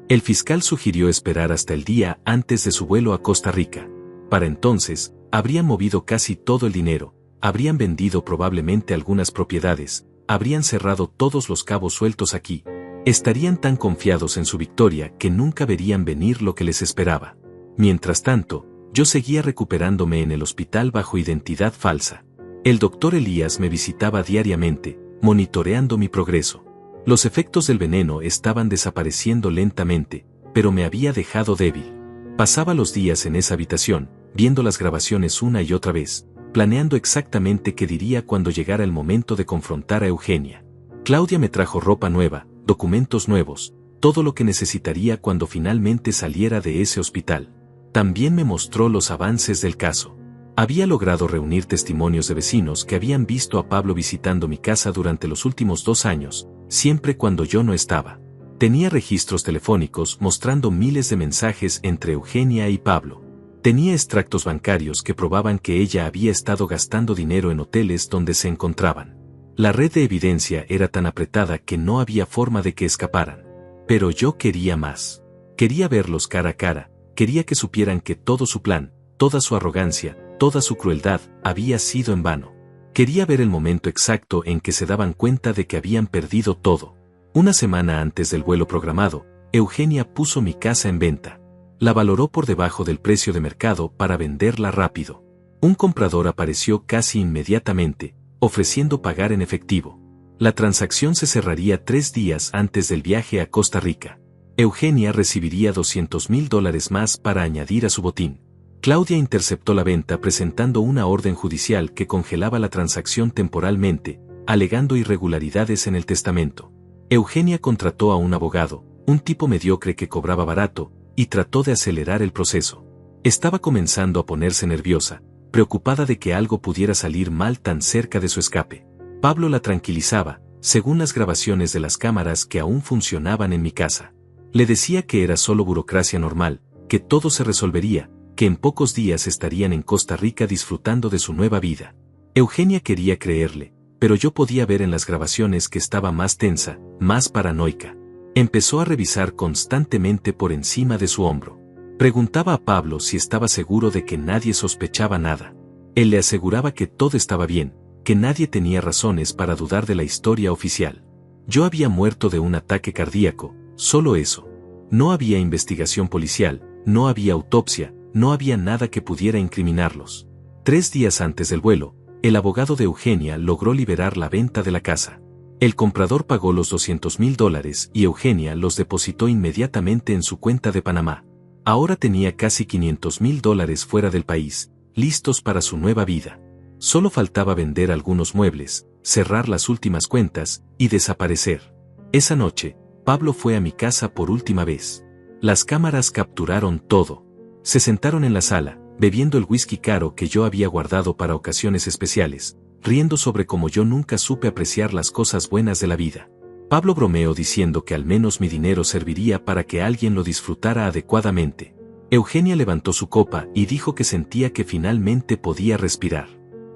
El fiscal sugirió esperar hasta el día antes de su vuelo a Costa Rica. Para entonces, habrían movido casi todo el dinero, habrían vendido probablemente algunas propiedades, habrían cerrado todos los cabos sueltos aquí. Estarían tan confiados en su victoria que nunca verían venir lo que les esperaba. Mientras tanto, yo seguía recuperándome en el hospital bajo identidad falsa. El doctor Elías me visitaba diariamente, monitoreando mi progreso. Los efectos del veneno estaban desapareciendo lentamente, pero me había dejado débil. Pasaba los días en esa habitación, viendo las grabaciones una y otra vez, planeando exactamente qué diría cuando llegara el momento de confrontar a Eugenia. Claudia me trajo ropa nueva, documentos nuevos, todo lo que necesitaría cuando finalmente saliera de ese hospital. También me mostró los avances del caso. Había logrado reunir testimonios de vecinos que habían visto a Pablo visitando mi casa durante los últimos 2 años, siempre cuando yo no estaba. Tenía registros telefónicos mostrando miles de mensajes entre Eugenia y Pablo. Tenía extractos bancarios que probaban que ella había estado gastando dinero en hoteles donde se encontraban. La red de evidencia era tan apretada que no había forma de que escaparan. Pero yo quería más. Quería verlos cara a cara, quería que supieran que todo su plan, toda su arrogancia, toda su crueldad, había sido en vano. Quería ver el momento exacto en que se daban cuenta de que habían perdido todo. Una semana antes del vuelo programado, Eugenia puso mi casa en venta. La valoró por debajo del precio de mercado para venderla rápido. Un comprador apareció casi inmediatamente, ofreciendo pagar en efectivo. La transacción se cerraría 3 días antes del viaje a Costa Rica. Eugenia recibiría $200,000 más para añadir a su botín. Claudia interceptó la venta presentando una orden judicial que congelaba la transacción temporalmente, alegando irregularidades en el testamento. Eugenia contrató a un abogado, un tipo mediocre que cobraba barato, y trató de acelerar el proceso. Estaba comenzando a ponerse nerviosa, preocupada de que algo pudiera salir mal tan cerca de su escape. Pablo la tranquilizaba, según las grabaciones de las cámaras que aún funcionaban en mi casa. Le decía que era solo burocracia normal, que todo se resolvería, que en pocos días estarían en Costa Rica disfrutando de su nueva vida. Eugenia quería creerle, pero yo podía ver en las grabaciones que estaba más tensa, más paranoica. Empezó a revisar constantemente por encima de su hombro. Preguntaba a Pablo si estaba seguro de que nadie sospechaba nada. Él le aseguraba que todo estaba bien, que nadie tenía razones para dudar de la historia oficial. Yo había muerto de un ataque cardíaco, solo eso. No había investigación policial, no había autopsia, no había nada que pudiera incriminarlos. 3 días antes del vuelo, el abogado de Eugenia logró liberar la venta de la casa. El comprador pagó los $200,000 y Eugenia los depositó inmediatamente en su cuenta de Panamá. Ahora tenía casi $500,000 fuera del país, listos para su nueva vida. Solo faltaba vender algunos muebles, cerrar las últimas cuentas y desaparecer. Esa noche, Pablo fue a mi casa por última vez. Las cámaras capturaron todo. Se sentaron en la sala, bebiendo el whisky caro que yo había guardado para ocasiones especiales, riendo sobre cómo yo nunca supe apreciar las cosas buenas de la vida. Pablo bromeó diciendo que al menos mi dinero serviría para que alguien lo disfrutara adecuadamente. Eugenia levantó su copa y dijo que sentía que finalmente podía respirar.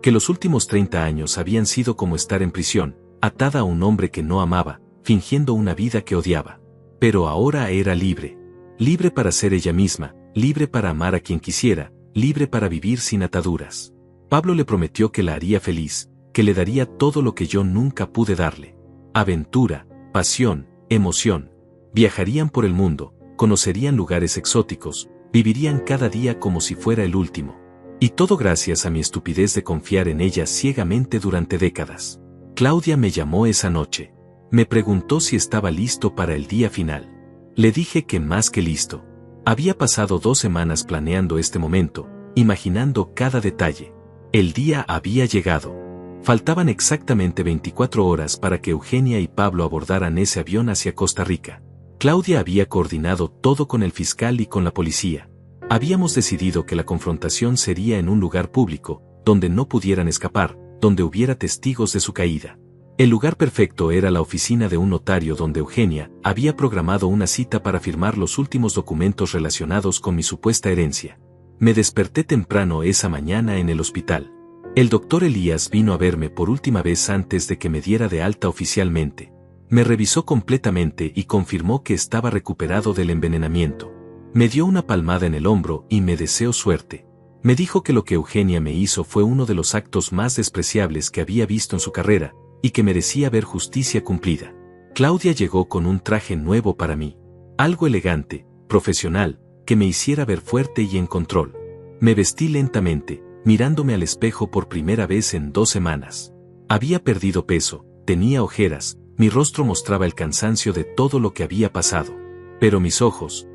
Que los últimos 30 años habían sido como estar en prisión, atada a un hombre que no amaba, fingiendo una vida que odiaba. Pero ahora era libre. Libre para ser ella misma, libre para amar a quien quisiera, libre para vivir sin ataduras. Pablo le prometió que la haría feliz, que le daría todo lo que yo nunca pude darle. Aventura, pasión, emoción. Viajarían por el mundo, conocerían lugares exóticos, vivirían cada día como si fuera el último. Y todo gracias a mi estupidez de confiar en ella ciegamente durante décadas. Claudia me llamó esa noche. Me preguntó si estaba listo para el día final. Le dije que más que listo. Había pasado 2 semanas planeando este momento, imaginando cada detalle. El día había llegado. Faltaban exactamente 24 horas para que Eugenia y Pablo abordaran ese avión hacia Costa Rica. Claudia había coordinado todo con el fiscal y con la policía. Habíamos decidido que la confrontación sería en un lugar público, donde no pudieran escapar, donde hubiera testigos de su caída. El lugar perfecto era la oficina de un notario donde Eugenia había programado una cita para firmar los últimos documentos relacionados con mi supuesta herencia. Me desperté temprano esa mañana en el hospital. El doctor Elías vino a verme por última vez antes de que me diera de alta oficialmente. Me revisó completamente y confirmó que estaba recuperado del envenenamiento. Me dio una palmada en el hombro y me deseó suerte. Me dijo que lo que Eugenia me hizo fue uno de los actos más despreciables que había visto en su carrera, y que merecía ver justicia cumplida. Claudia llegó con un traje nuevo para mí. Algo elegante, profesional, que me hiciera ver fuerte y en control. Me vestí lentamente, mirándome al espejo por primera vez en 2 semanas. Había perdido peso, tenía ojeras, mi rostro mostraba el cansancio de todo lo que había pasado. Pero mis ojos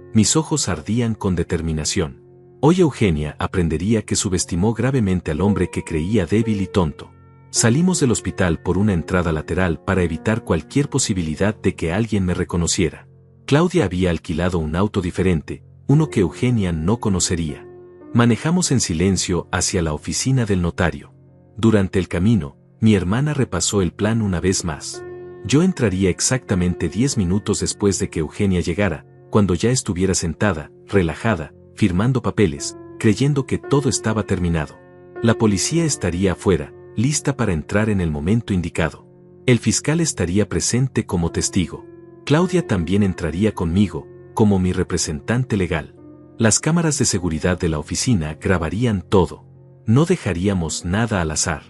ardían con determinación. Hoy Eugenia aprendería que subestimó gravemente al hombre que creía débil y tonto. Salimos del hospital por una entrada lateral para evitar cualquier posibilidad de que alguien me reconociera. Claudia había alquilado un auto diferente, uno que Eugenia no conocería. Manejamos en silencio hacia la oficina del notario. Durante el camino, mi hermana repasó el plan una vez más. Yo entraría exactamente 10 minutos después de que Eugenia llegara, cuando ya estuviera sentada, relajada, firmando papeles, creyendo que todo estaba terminado. La policía estaría afuera, lista para entrar en el momento indicado. El fiscal estaría presente como testigo. Claudia también entraría conmigo, como mi representante legal. Las cámaras de seguridad de la oficina grabarían todo. No dejaríamos nada al azar.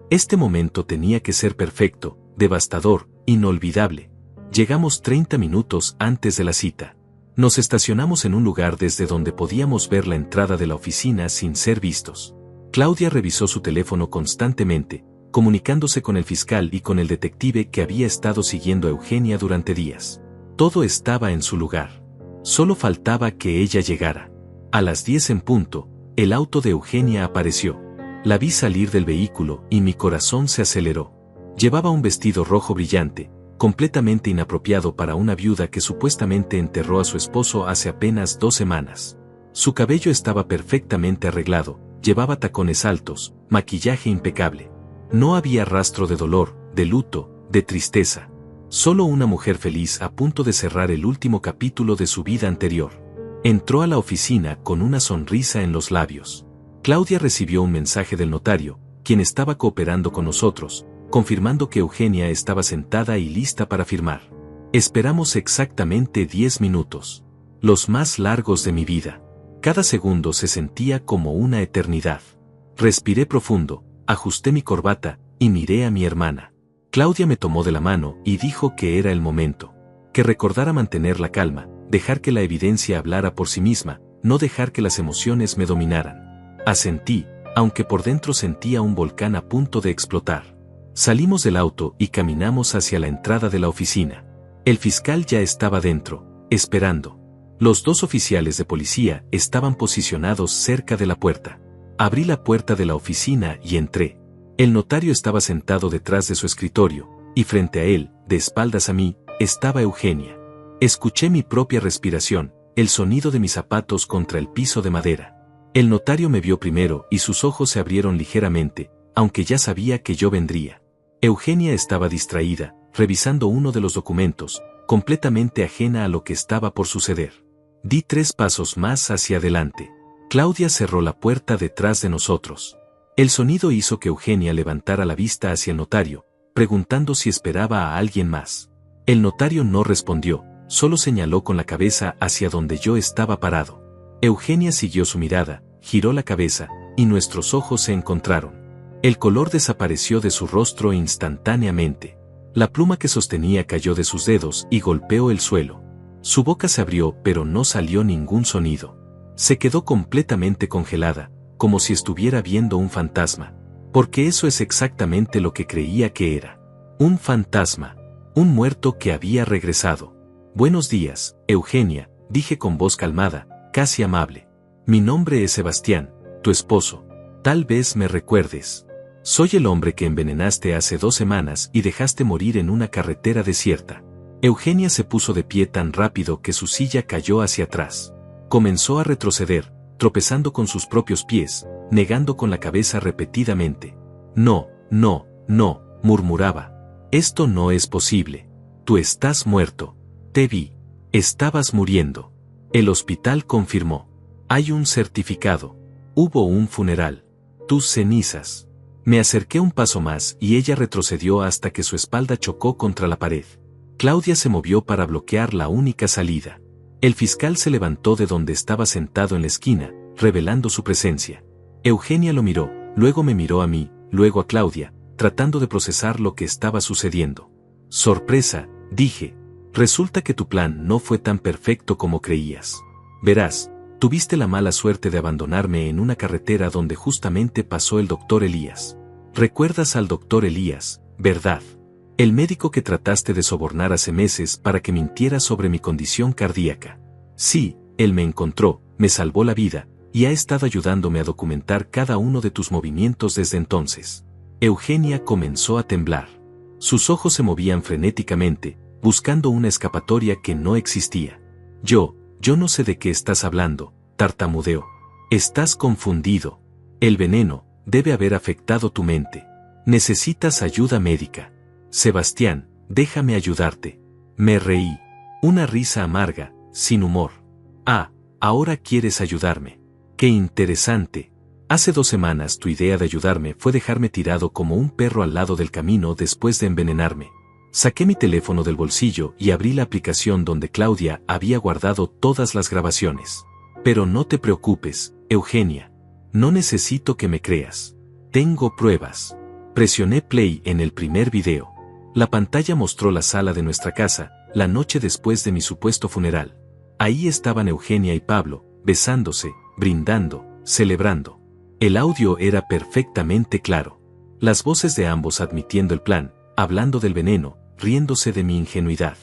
Este momento tenía que ser perfecto, devastador, inolvidable. Llegamos 30 minutos antes de la cita. Nos estacionamos en un lugar desde donde podíamos ver la entrada de la oficina sin ser vistos. Claudia revisó su teléfono constantemente, comunicándose con el fiscal y con el detective que había estado siguiendo a Eugenia durante días. Todo estaba en su lugar. Solo faltaba que ella llegara. A las 10 en punto, el auto de Eugenia apareció. La vi salir del vehículo y mi corazón se aceleró. Llevaba un vestido rojo brillante, completamente inapropiado para una viuda que supuestamente enterró a su esposo hace apenas 2 semanas. Su cabello estaba perfectamente arreglado, llevaba tacones altos, maquillaje impecable. No había rastro de dolor, de luto, de tristeza. Solo una mujer feliz a punto de cerrar el último capítulo de su vida anterior. Entró a la oficina con una sonrisa en los labios. Claudia recibió un mensaje del notario, quien estaba cooperando con nosotros, confirmando que Eugenia estaba sentada y lista para firmar. Esperamos exactamente 10 minutos. Los más largos de mi vida. Cada segundo se sentía como una eternidad. Respiré profundo, ajusté mi corbata, y miré a mi hermana. Claudia me tomó de la mano y dijo que era el momento. Que recordara mantener la calma, dejar que la evidencia hablara por sí misma, no dejar que las emociones me dominaran. Asentí, aunque por dentro sentía un volcán a punto de explotar. Salimos del auto y caminamos hacia la entrada de la oficina. El fiscal ya estaba dentro, esperando. Los 2 oficiales de policía estaban posicionados cerca de la puerta. Abrí la puerta de la oficina y entré. El notario estaba sentado detrás de su escritorio, y frente a él, de espaldas a mí, estaba Eugenia. Escuché mi propia respiración, el sonido de mis zapatos contra el piso de madera. El notario me vio primero y sus ojos se abrieron ligeramente, aunque ya sabía que yo vendría. Eugenia estaba distraída, revisando uno de los documentos, completamente ajena a lo que estaba por suceder. Di 3 pasos más hacia adelante. Claudia cerró la puerta detrás de nosotros. El sonido hizo que Eugenia levantara la vista hacia el notario, preguntando si esperaba a alguien más. El notario no respondió, solo señaló con la cabeza hacia donde yo estaba parado. Eugenia siguió su mirada, giró la cabeza, y nuestros ojos se encontraron. El color desapareció de su rostro instantáneamente. La pluma que sostenía cayó de sus dedos y golpeó el suelo. Su boca se abrió pero no salió ningún sonido. Se quedó completamente congelada, como si estuviera viendo un fantasma. Porque eso es exactamente lo que creía que era. Un fantasma. Un muerto que había regresado. Buenos días, Eugenia, dije con voz calmada, casi amable. Mi nombre es Sebastián, tu esposo. Tal vez me recuerdes. Soy el hombre que envenenaste hace 2 semanas y dejaste morir en una carretera desierta. Eugenia se puso de pie tan rápido que su silla cayó hacia atrás. Comenzó a retroceder, tropezando con sus propios pies, negando con la cabeza repetidamente. No, no, no, murmuraba. Esto no es posible. Tú estás muerto. Te vi. Estabas muriendo. El hospital confirmó. Hay un certificado. Hubo un funeral. Tus cenizas. Me acerqué un paso más y ella retrocedió hasta que su espalda chocó contra la pared. Claudia se movió para bloquear la única salida. El fiscal se levantó de donde estaba sentado en la esquina, revelando su presencia. Eugenia lo miró, luego me miró a mí, luego a Claudia, tratando de procesar lo que estaba sucediendo. Sorpresa, dije. Resulta que tu plan no fue tan perfecto como creías. Verás, tuviste la mala suerte de abandonarme en una carretera donde justamente pasó el doctor Elías. ¿Recuerdas al doctor Elías, verdad? El médico que trataste de sobornar hace meses para que mintiera sobre mi condición cardíaca. Sí, él me encontró, me salvó la vida, y ha estado ayudándome a documentar cada uno de tus movimientos desde entonces. Eugenia comenzó a temblar. Sus ojos se movían frenéticamente, buscando una escapatoria que no existía. Yo no sé de qué estás hablando, tartamudeó. Estás confundido. El veneno debe haber afectado tu mente. Necesitas ayuda médica. Sebastián, déjame ayudarte. Me reí. Una risa amarga, sin humor. Ah, ahora quieres ayudarme. Qué interesante. Hace 2 semanas tu idea de ayudarme fue dejarme tirado como un perro al lado del camino después de envenenarme. Saqué mi teléfono del bolsillo y abrí la aplicación donde Claudia había guardado todas las grabaciones. Pero no te preocupes, Eugenia. No necesito que me creas. Tengo pruebas. Presioné play en el primer video. La pantalla mostró la sala de nuestra casa, la noche después de mi supuesto funeral. Ahí estaban Eugenia y Pablo, besándose, brindando, celebrando. El audio era perfectamente claro. Las voces de ambos admitiendo el plan, hablando del veneno, riéndose de mi ingenuidad.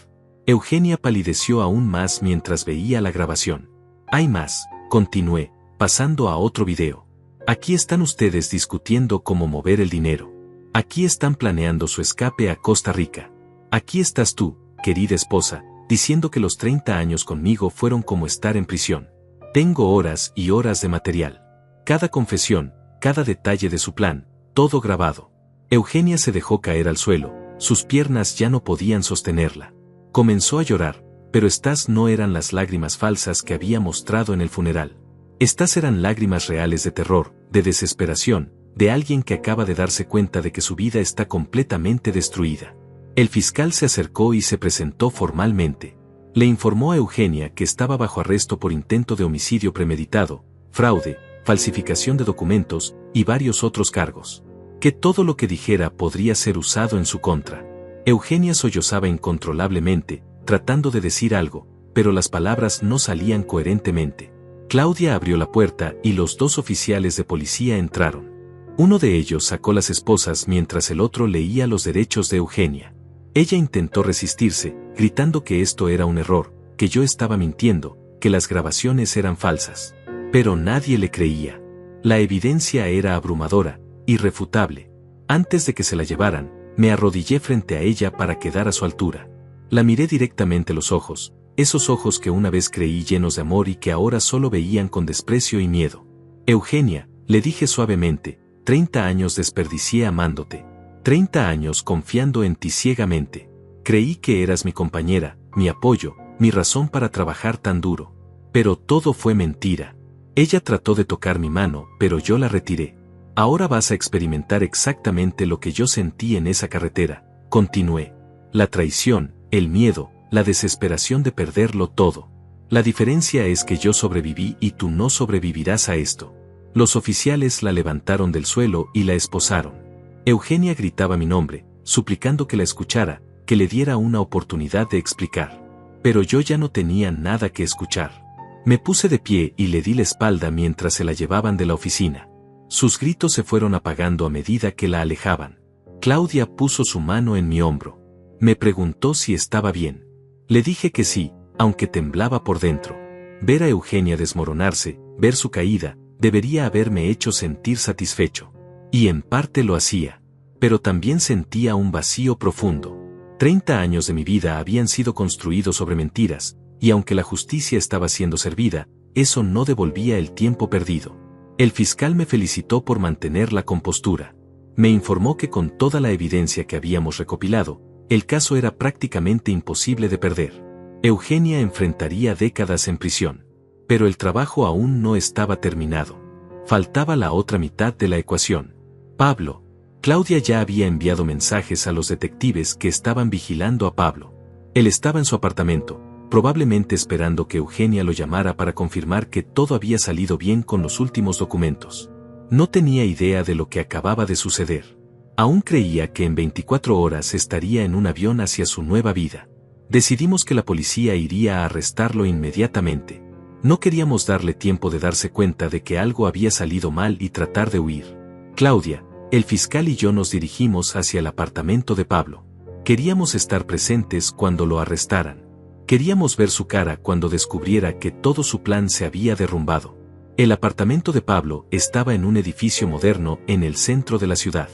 Eugenia palideció aún más mientras veía la grabación. Hay más, continué, pasando a otro video. Aquí están ustedes discutiendo cómo mover el dinero. Aquí están planeando su escape a Costa Rica. Aquí estás tú, querida esposa, diciendo que los 30 años conmigo fueron como estar en prisión. Tengo horas y horas de material. Cada confesión, cada detalle de su plan, todo grabado. Eugenia se dejó caer al suelo, sus piernas ya no podían sostenerla. Comenzó a llorar, pero estas no eran las lágrimas falsas que había mostrado en el funeral. Estas eran lágrimas reales de terror, de desesperación, de alguien que acaba de darse cuenta de que su vida está completamente destruida. El fiscal se acercó y se presentó formalmente. Le informó a Eugenia que estaba bajo arresto por intento de homicidio premeditado, fraude, falsificación de documentos y varios otros cargos. Que todo lo que dijera podría ser usado en su contra. Eugenia sollozaba incontrolablemente, tratando de decir algo, pero las palabras no salían coherentemente. Claudia abrió la puerta y los dos oficiales de policía entraron. Uno de ellos sacó las esposas mientras el otro leía los derechos de Eugenia. Ella intentó resistirse, gritando que esto era un error, que yo estaba mintiendo, que las grabaciones eran falsas. Pero nadie le creía. La evidencia era abrumadora, irrefutable. Antes de que se la llevaran, me arrodillé frente a ella para quedar a su altura. La miré directamente a los ojos, esos ojos que una vez creí llenos de amor y que ahora solo veían con desprecio y miedo. Eugenia, le dije suavemente, 30 años desperdicié amándote. 30 años confiando en ti ciegamente. Creí que eras mi compañera, mi apoyo, mi razón para trabajar tan duro. Pero todo fue mentira. Ella trató de tocar mi mano, pero yo la retiré. Ahora vas a experimentar exactamente lo que yo sentí en esa carretera, continué. La traición, el miedo, la desesperación de perderlo todo. La diferencia es que yo sobreviví y tú no sobrevivirás a esto. Los oficiales la levantaron del suelo y la esposaron. Eugenia gritaba mi nombre, suplicando que la escuchara, que le diera una oportunidad de explicar. Pero yo ya no tenía nada que escuchar. Me puse de pie y le di la espalda mientras se la llevaban de la oficina. Sus gritos se fueron apagando a medida que la alejaban. Claudia puso su mano en mi hombro. Me preguntó si estaba bien. Le dije que sí, aunque temblaba por dentro. Ver a Eugenia desmoronarse, ver su caída, debería haberme hecho sentir satisfecho. Y en parte lo hacía. Pero también sentía un vacío profundo. 30 años de mi vida habían sido construidos sobre mentiras, y aunque la justicia estaba siendo servida, eso no devolvía el tiempo perdido. El fiscal me felicitó por mantener la compostura. Me informó que con toda la evidencia que habíamos recopilado, el caso era prácticamente imposible de perder. Eugenia enfrentaría décadas en prisión. Pero el trabajo aún no estaba terminado. Faltaba la otra mitad de la ecuación. Pablo. Claudia ya había enviado mensajes a los detectives que estaban vigilando a Pablo. Él estaba en su apartamento, probablemente esperando que Eugenia lo llamara para confirmar que todo había salido bien con los últimos documentos. No tenía idea de lo que acababa de suceder. Aún creía que en 24 horas estaría en un avión hacia su nueva vida. Decidimos que la policía iría a arrestarlo inmediatamente. No queríamos darle tiempo de darse cuenta de que algo había salido mal y tratar de huir. Claudia, el fiscal y yo nos dirigimos hacia el apartamento de Pablo. Queríamos estar presentes cuando lo arrestaran. Queríamos ver su cara cuando descubriera que todo su plan se había derrumbado. El apartamento de Pablo estaba en un edificio moderno en el centro de la ciudad.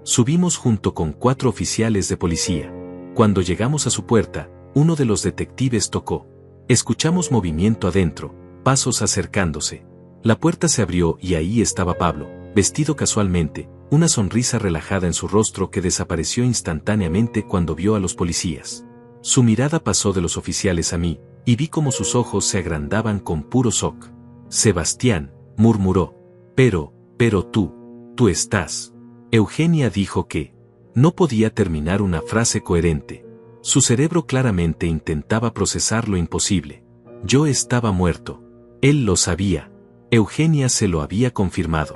Subimos junto con 4 oficiales de policía. Cuando llegamos a su puerta, uno de los detectives tocó. Escuchamos movimiento adentro, pasos acercándose. La puerta se abrió y ahí estaba Pablo, vestido casualmente, una sonrisa relajada en su rostro que desapareció instantáneamente cuando vio a los policías. Su mirada pasó de los oficiales a mí, y vi cómo sus ojos se agrandaban con puro shock. Sebastián, murmuró. Pero tú estás. Eugenia dijo que no podía terminar una frase coherente. Su cerebro claramente intentaba procesar lo imposible. Yo estaba muerto. Él lo sabía. Eugenia se lo había confirmado.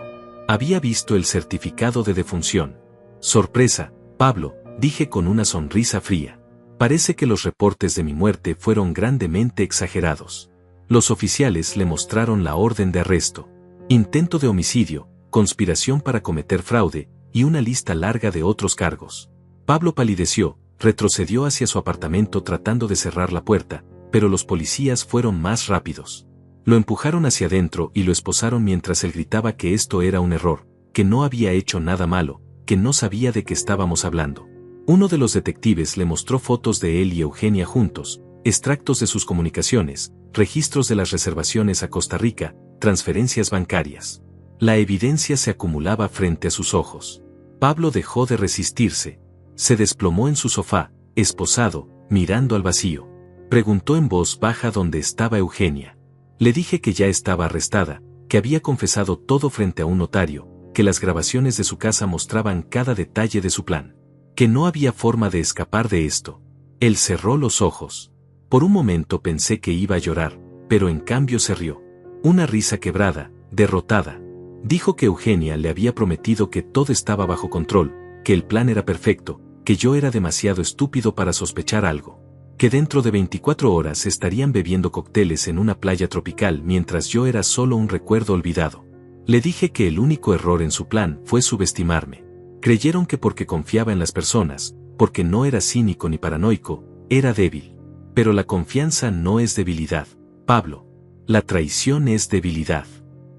Había visto el certificado de defunción. Sorpresa, Pablo, dije con una sonrisa fría. Parece que los reportes de mi muerte fueron grandemente exagerados. Los oficiales le mostraron la orden de arresto, intento de homicidio, conspiración para cometer fraude, y una lista larga de otros cargos. Pablo palideció, retrocedió hacia su apartamento tratando de cerrar la puerta, pero los policías fueron más rápidos. Lo empujaron hacia adentro y lo esposaron mientras él gritaba que esto era un error, que no había hecho nada malo, que no sabía de qué estábamos hablando. Uno de los detectives le mostró fotos de él y Eugenia juntos, extractos de sus comunicaciones, registros de las reservaciones a Costa Rica, transferencias bancarias. La evidencia se acumulaba frente a sus ojos. Pablo dejó de resistirse. Se desplomó en su sofá, esposado, mirando al vacío. Preguntó en voz baja dónde estaba Eugenia. Le dije que ya estaba arrestada, que había confesado todo frente a un notario, que las grabaciones de su casa mostraban cada detalle de su plan, que no había forma de escapar de esto. Él cerró los ojos. Por un momento pensé que iba a llorar, pero en cambio se rió. Una risa quebrada, derrotada. Dijo que Eugenia le había prometido que todo estaba bajo control, que el plan era perfecto, que yo era demasiado estúpido para sospechar algo, que dentro de 24 horas estarían bebiendo cócteles en una playa tropical mientras yo era solo un recuerdo olvidado. Le dije que el único error en su plan fue subestimarme. Creyeron que porque confiaba en las personas, porque no era cínico ni paranoico, era débil. Pero la confianza no es debilidad, Pablo. La traición es debilidad.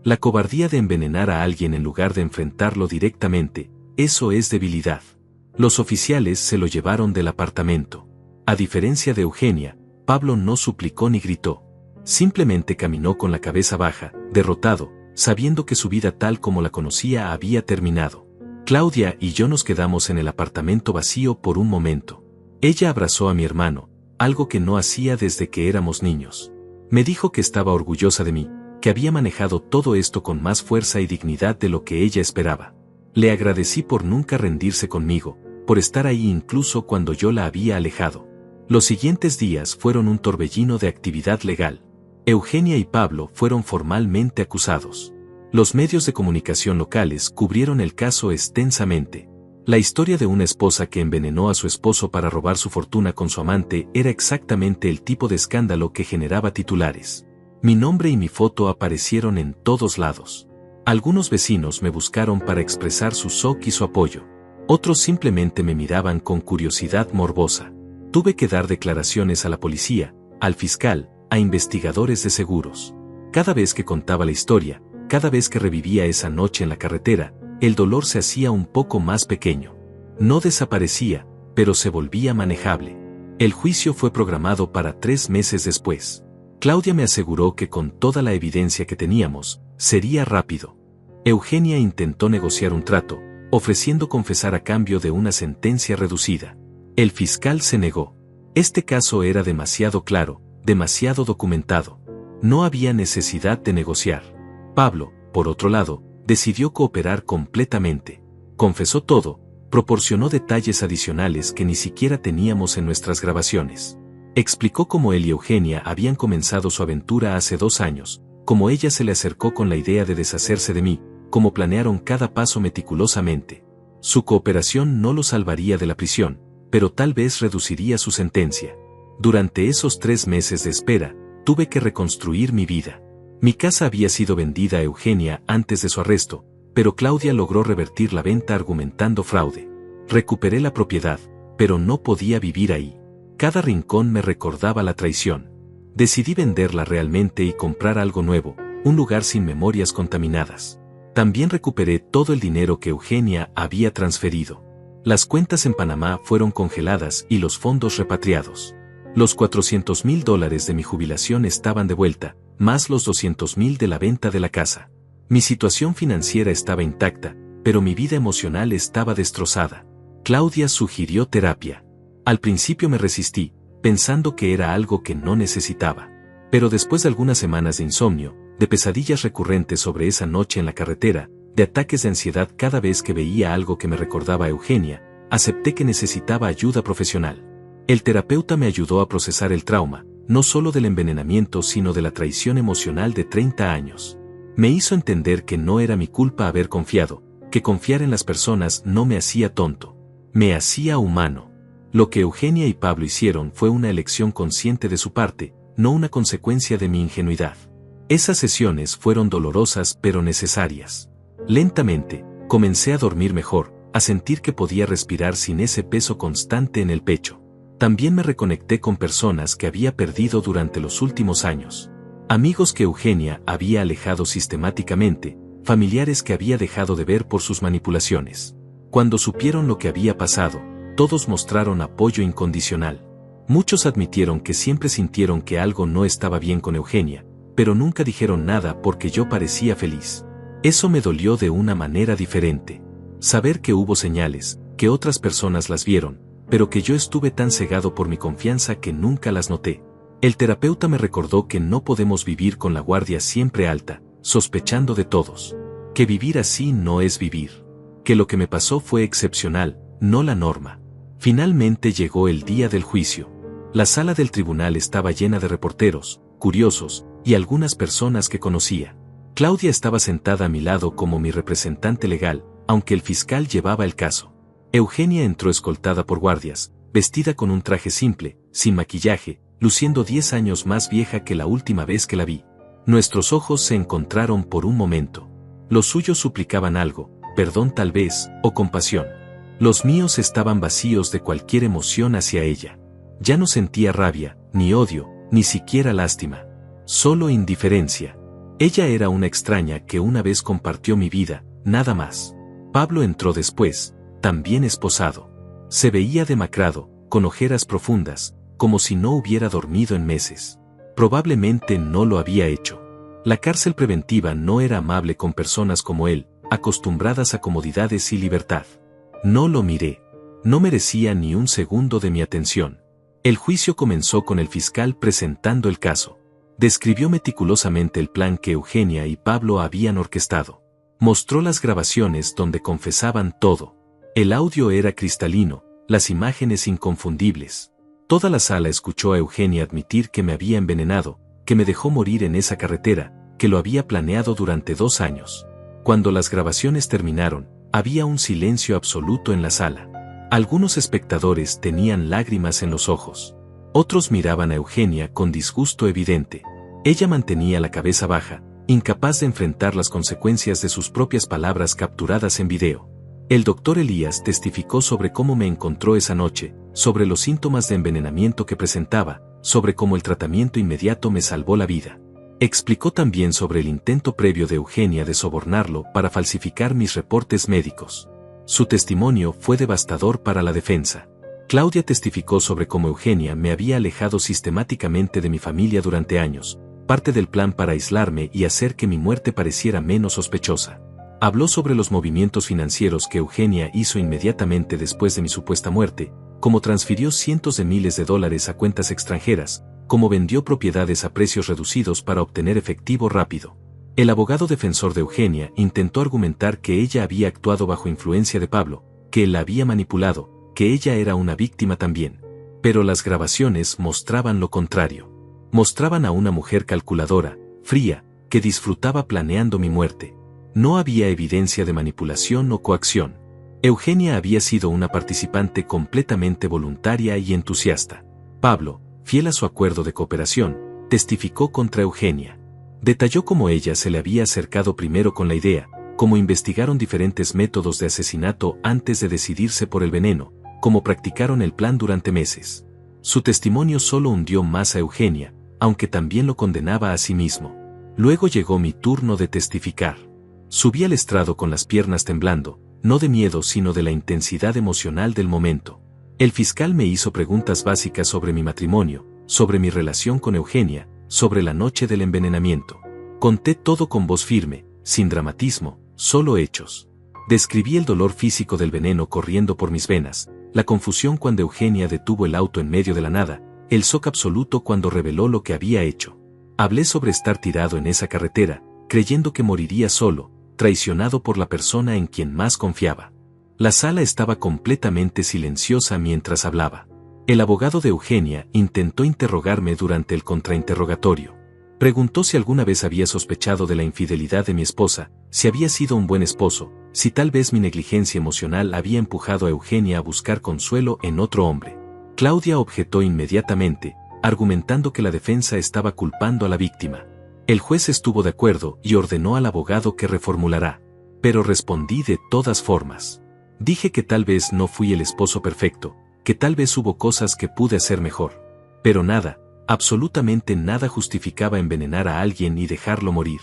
La cobardía de envenenar a alguien en lugar de enfrentarlo directamente, eso es debilidad. Los oficiales se lo llevaron del apartamento. A diferencia de Eugenia, Pablo no suplicó ni gritó. Simplemente caminó con la cabeza baja, derrotado, sabiendo que su vida tal como la conocía había terminado. Claudia y yo nos quedamos en el apartamento vacío por un momento. Ella abrazó a mi hermano, algo que no hacía desde que éramos niños. Me dijo que estaba orgullosa de mí, que había manejado todo esto con más fuerza y dignidad de lo que ella esperaba. Le agradecí por nunca rendirse conmigo, por estar ahí incluso cuando yo la había alejado. Los siguientes días fueron un torbellino de actividad legal. Eugenia y Pablo fueron formalmente acusados. Los medios de comunicación locales cubrieron el caso extensamente. La historia de una esposa que envenenó a su esposo para robar su fortuna con su amante era exactamente el tipo de escándalo que generaba titulares. Mi nombre y mi foto aparecieron en todos lados. Algunos vecinos me buscaron para expresar su shock y su apoyo. Otros simplemente me miraban con curiosidad morbosa. Tuve que dar declaraciones a la policía, al fiscal, a investigadores de seguros. Cada vez que contaba la historia, cada vez que revivía esa noche en la carretera, el dolor se hacía un poco más pequeño. No desaparecía, pero se volvía manejable. El juicio fue programado para 3 meses después. Claudia me aseguró que con toda la evidencia que teníamos, sería rápido. Eugenia intentó negociar un trato, ofreciendo confesar a cambio de una sentencia reducida. El fiscal se negó. Este caso era demasiado claro, demasiado documentado. No había necesidad de negociar. Pablo, por otro lado, decidió cooperar completamente. Confesó todo, proporcionó detalles adicionales que ni siquiera teníamos en nuestras grabaciones. Explicó cómo él y Eugenia habían comenzado su aventura hace 2 años, cómo ella se le acercó con la idea de deshacerse de mí, cómo planearon cada paso meticulosamente. Su cooperación no lo salvaría de la prisión, pero tal vez reduciría su sentencia. Durante esos 3 meses de espera, tuve que reconstruir mi vida. Mi casa había sido vendida a Eugenia antes de su arresto, pero Claudia logró revertir la venta argumentando fraude. Recuperé la propiedad, pero no podía vivir ahí. Cada rincón me recordaba la traición. Decidí venderla realmente y comprar algo nuevo, un lugar sin memorias contaminadas. También recuperé todo el dinero que Eugenia había transferido. Las cuentas en Panamá fueron congeladas y los fondos repatriados. Los $400,000 de mi jubilación estaban de vuelta, más los $200,000 de la venta de la casa. Mi situación financiera estaba intacta, pero mi vida emocional estaba destrozada. Claudia sugirió terapia. Al principio me resistí, pensando que era algo que no necesitaba. Pero después de algunas semanas de insomnio, de pesadillas recurrentes sobre esa noche en la carretera, de ataques de ansiedad cada vez que veía algo que me recordaba a Eugenia, acepté que necesitaba ayuda profesional. El terapeuta me ayudó a procesar el trauma, no solo del envenenamiento sino de la traición emocional de 30 años. Me hizo entender que no era mi culpa haber confiado, que confiar en las personas no me hacía tonto. Me hacía humano. Lo que Eugenia y Pablo hicieron fue una elección consciente de su parte, no una consecuencia de mi ingenuidad. Esas sesiones fueron dolorosas pero necesarias. Lentamente, comencé a dormir mejor, a sentir que podía respirar sin ese peso constante en el pecho. También me reconecté con personas que había perdido durante los últimos años. Amigos que Eugenia había alejado sistemáticamente, familiares que había dejado de ver por sus manipulaciones. Cuando supieron lo que había pasado, todos mostraron apoyo incondicional. Muchos admitieron que siempre sintieron que algo no estaba bien con Eugenia, pero nunca dijeron nada porque yo parecía feliz. Eso me dolió de una manera diferente. Saber que hubo señales, que otras personas las vieron, pero que yo estuve tan cegado por mi confianza que nunca las noté. El terapeuta me recordó que no podemos vivir con la guardia siempre alta, sospechando de todos. Que vivir así no es vivir. Que lo que me pasó fue excepcional, no la norma. Finalmente llegó el día del juicio. La sala del tribunal estaba llena de reporteros, curiosos, y algunas personas que conocía. Claudia estaba sentada a mi lado como mi representante legal, aunque el fiscal llevaba el caso. Eugenia entró escoltada por guardias, vestida con un traje simple, sin maquillaje, luciendo 10 años más vieja que la última vez que la vi. Nuestros ojos se encontraron por un momento. Los suyos suplicaban algo, perdón tal vez, o compasión. Los míos estaban vacíos de cualquier emoción hacia ella. Ya no sentía rabia, ni odio, ni siquiera lástima. Solo indiferencia. Ella era una extraña que una vez compartió mi vida, nada más. Pablo entró después, también esposado. Se veía demacrado, con ojeras profundas, como si no hubiera dormido en meses. Probablemente no lo había hecho. La cárcel preventiva no era amable con personas como él, acostumbradas a comodidades y libertad. No lo miré. No merecía ni un segundo de mi atención. El juicio comenzó con el fiscal presentando el caso. Describió meticulosamente el plan que Eugenia y Pablo habían orquestado. Mostró las grabaciones donde confesaban todo. El audio era cristalino, las imágenes inconfundibles. Toda la sala escuchó a Eugenia admitir que me había envenenado, que me dejó morir en esa carretera, que lo había planeado durante 2 años. Cuando las grabaciones terminaron, había un silencio absoluto en la sala. Algunos espectadores tenían lágrimas en los ojos. Otros miraban a Eugenia con disgusto evidente. Ella mantenía la cabeza baja, incapaz de enfrentar las consecuencias de sus propias palabras capturadas en video. El doctor Elías testificó sobre cómo me encontró esa noche, sobre los síntomas de envenenamiento que presentaba, sobre cómo el tratamiento inmediato me salvó la vida. Explicó también sobre el intento previo de Eugenia de sobornarlo para falsificar mis reportes médicos. Su testimonio fue devastador para la defensa. Claudia testificó sobre cómo Eugenia me había alejado sistemáticamente de mi familia durante años, parte del plan para aislarme y hacer que mi muerte pareciera menos sospechosa. Habló sobre los movimientos financieros que Eugenia hizo inmediatamente después de mi supuesta muerte, cómo transfirió cientos de miles de dólares a cuentas extranjeras, cómo vendió propiedades a precios reducidos para obtener efectivo rápido. El abogado defensor de Eugenia intentó argumentar que ella había actuado bajo influencia de Pablo, que él la había manipulado, que ella era una víctima también. Pero las grabaciones mostraban lo contrario. Mostraban a una mujer calculadora, fría, que disfrutaba planeando mi muerte. No había evidencia de manipulación o coacción. Eugenia había sido una participante completamente voluntaria y entusiasta. Pablo, fiel a su acuerdo de cooperación, testificó contra Eugenia. Detalló cómo ella se le había acercado primero con la idea, cómo investigaron diferentes métodos de asesinato antes de decidirse por el veneno, cómo practicaron el plan durante meses. Su testimonio solo hundió más a Eugenia, aunque también lo condenaba a sí mismo. Luego llegó mi turno de testificar. Subí al estrado con las piernas temblando, no de miedo sino de la intensidad emocional del momento. El fiscal me hizo preguntas básicas sobre mi matrimonio, sobre mi relación con Eugenia, sobre la noche del envenenamiento. Conté todo con voz firme, sin dramatismo, solo hechos. Describí el dolor físico del veneno corriendo por mis venas, la confusión cuando Eugenia detuvo el auto en medio de la nada, el shock absoluto cuando reveló lo que había hecho. Hablé sobre estar tirado en esa carretera, creyendo que moriría solo, traicionado por la persona en quien más confiaba. La sala estaba completamente silenciosa mientras hablaba. El abogado de Eugenia intentó interrogarme durante el contrainterrogatorio. Preguntó si alguna vez había sospechado de la infidelidad de mi esposa, si había sido un buen esposo, si tal vez mi negligencia emocional había empujado a Eugenia a buscar consuelo en otro hombre. Claudia objetó inmediatamente, argumentando que la defensa estaba culpando a la víctima. El juez estuvo de acuerdo y ordenó al abogado que reformulara. Pero respondí de todas formas. Dije que tal vez no fui el esposo perfecto, que tal vez hubo cosas que pude hacer mejor. Pero nada, absolutamente nada justificaba envenenar a alguien y dejarlo morir.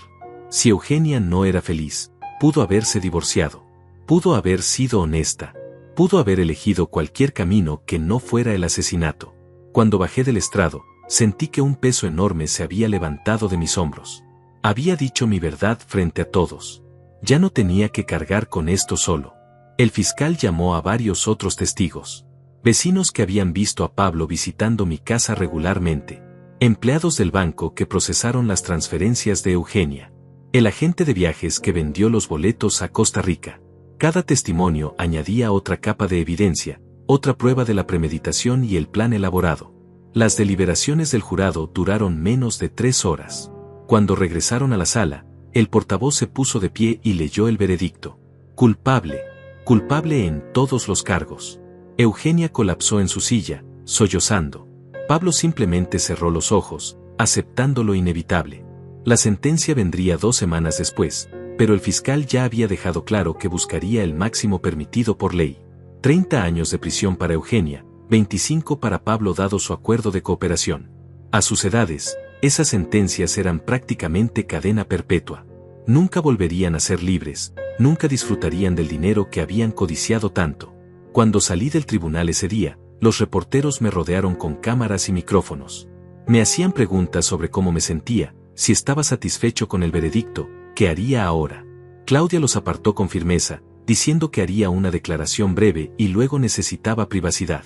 Si Eugenia no era feliz, pudo haberse divorciado. Pudo haber sido honesta. Pudo haber elegido cualquier camino que no fuera el asesinato. Cuando bajé del estrado, sentí que un peso enorme se había levantado de mis hombros. Había dicho mi verdad frente a todos. Ya no tenía que cargar con esto solo. El fiscal llamó a varios otros testigos. Vecinos que habían visto a Pablo visitando mi casa regularmente. Empleados del banco que procesaron las transferencias de Eugenia. El agente de viajes que vendió los boletos a Costa Rica. Cada testimonio añadía otra capa de evidencia, otra prueba de la premeditación y el plan elaborado. Las deliberaciones del jurado duraron menos de 3 horas. Cuando regresaron a la sala, el portavoz se puso de pie y leyó el veredicto. Culpable. Culpable en todos los cargos. Eugenia colapsó en su silla, sollozando. Pablo simplemente cerró los ojos, aceptando lo inevitable. La sentencia vendría 2 semanas después, pero el fiscal ya había dejado claro que buscaría el máximo permitido por ley. 30 años de prisión para Eugenia, 25 para Pablo dado su acuerdo de cooperación. A sus edades, esas sentencias eran prácticamente cadena perpetua. Nunca volverían a ser libres, nunca disfrutarían del dinero que habían codiciado tanto. Cuando salí del tribunal ese día, los reporteros me rodearon con cámaras y micrófonos. Me hacían preguntas sobre cómo me sentía, si estaba satisfecho con el veredicto, qué haría ahora. Claudia los apartó con firmeza, diciendo que haría una declaración breve y luego necesitaba privacidad.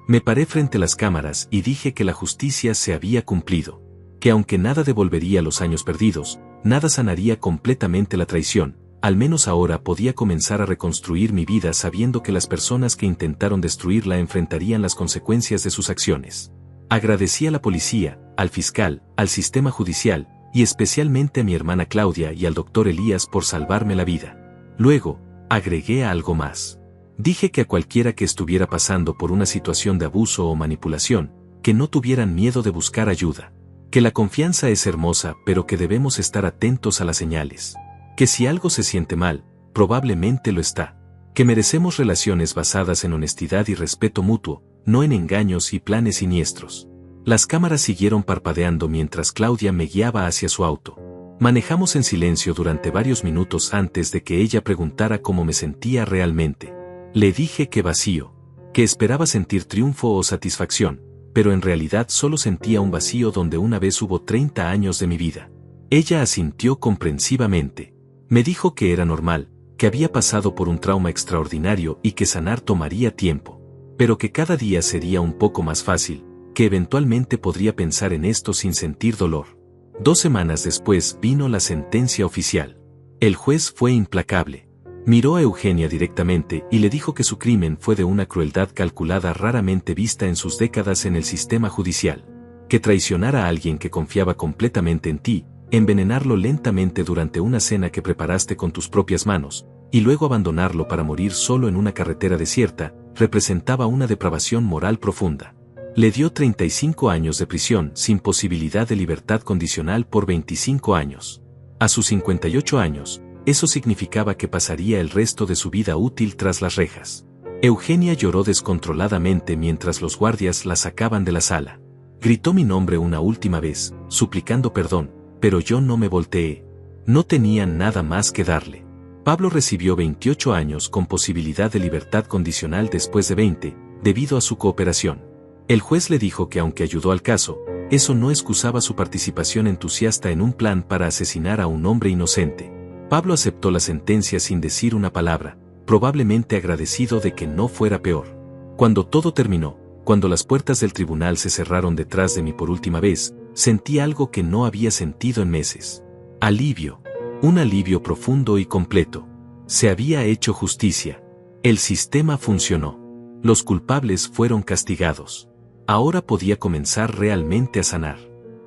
Me paré frente a las cámaras y dije que la justicia se había cumplido, que aunque nada devolvería los años perdidos, nada sanaría completamente la traición, al menos ahora podía comenzar a reconstruir mi vida sabiendo que las personas que intentaron destruirla enfrentarían las consecuencias de sus acciones. Agradecí a la policía, al fiscal, al sistema judicial, y especialmente a mi hermana Claudia y al doctor Elías por salvarme la vida. Luego, agregué algo más. Dije que a cualquiera que estuviera pasando por una situación de abuso o manipulación, que no tuvieran miedo de buscar ayuda. Que la confianza es hermosa pero que debemos estar atentos a las señales. Que si algo se siente mal, probablemente lo está. Que merecemos relaciones basadas en honestidad y respeto mutuo, no en engaños y planes siniestros. Las cámaras siguieron parpadeando mientras Claudia me guiaba hacia su auto. Manejamos en silencio durante varios minutos antes de que ella preguntara cómo me sentía realmente. Le dije que vacío, que esperaba sentir triunfo o satisfacción, pero en realidad solo sentía un vacío donde una vez hubo 30 años de mi vida. Ella asintió comprensivamente. Me dijo que era normal, que había pasado por un trauma extraordinario y que sanar tomaría tiempo, pero que cada día sería un poco más fácil, que eventualmente podría pensar en esto sin sentir dolor. 2 semanas después vino la sentencia oficial. El juez fue implacable. Miró a Eugenia directamente y le dijo que su crimen fue de una crueldad calculada raramente vista en sus décadas en el sistema judicial. Que traicionar a alguien que confiaba completamente en ti, envenenarlo lentamente durante una cena que preparaste con tus propias manos, y luego abandonarlo para morir solo en una carretera desierta, representaba una depravación moral profunda. Le dio 35 años de prisión sin posibilidad de libertad condicional por 25 años. A sus 58 años, eso significaba que pasaría el resto de su vida útil tras las rejas. Eugenia lloró descontroladamente mientras los guardias la sacaban de la sala. Gritó mi nombre una última vez, suplicando perdón, pero yo no me volteé. No tenía nada más que darle. Pablo recibió 28 años con posibilidad de libertad condicional después de 20, debido a su cooperación. El juez le dijo que aunque ayudó al caso, eso no excusaba su participación entusiasta en un plan para asesinar a un hombre inocente. Pablo aceptó la sentencia sin decir una palabra, probablemente agradecido de que no fuera peor. Cuando todo terminó, cuando las puertas del tribunal se cerraron detrás de mí por última vez, sentí algo que no había sentido en meses. Alivio. Un alivio profundo y completo. Se había hecho justicia. El sistema funcionó. Los culpables fueron castigados. Ahora podía comenzar realmente a sanar.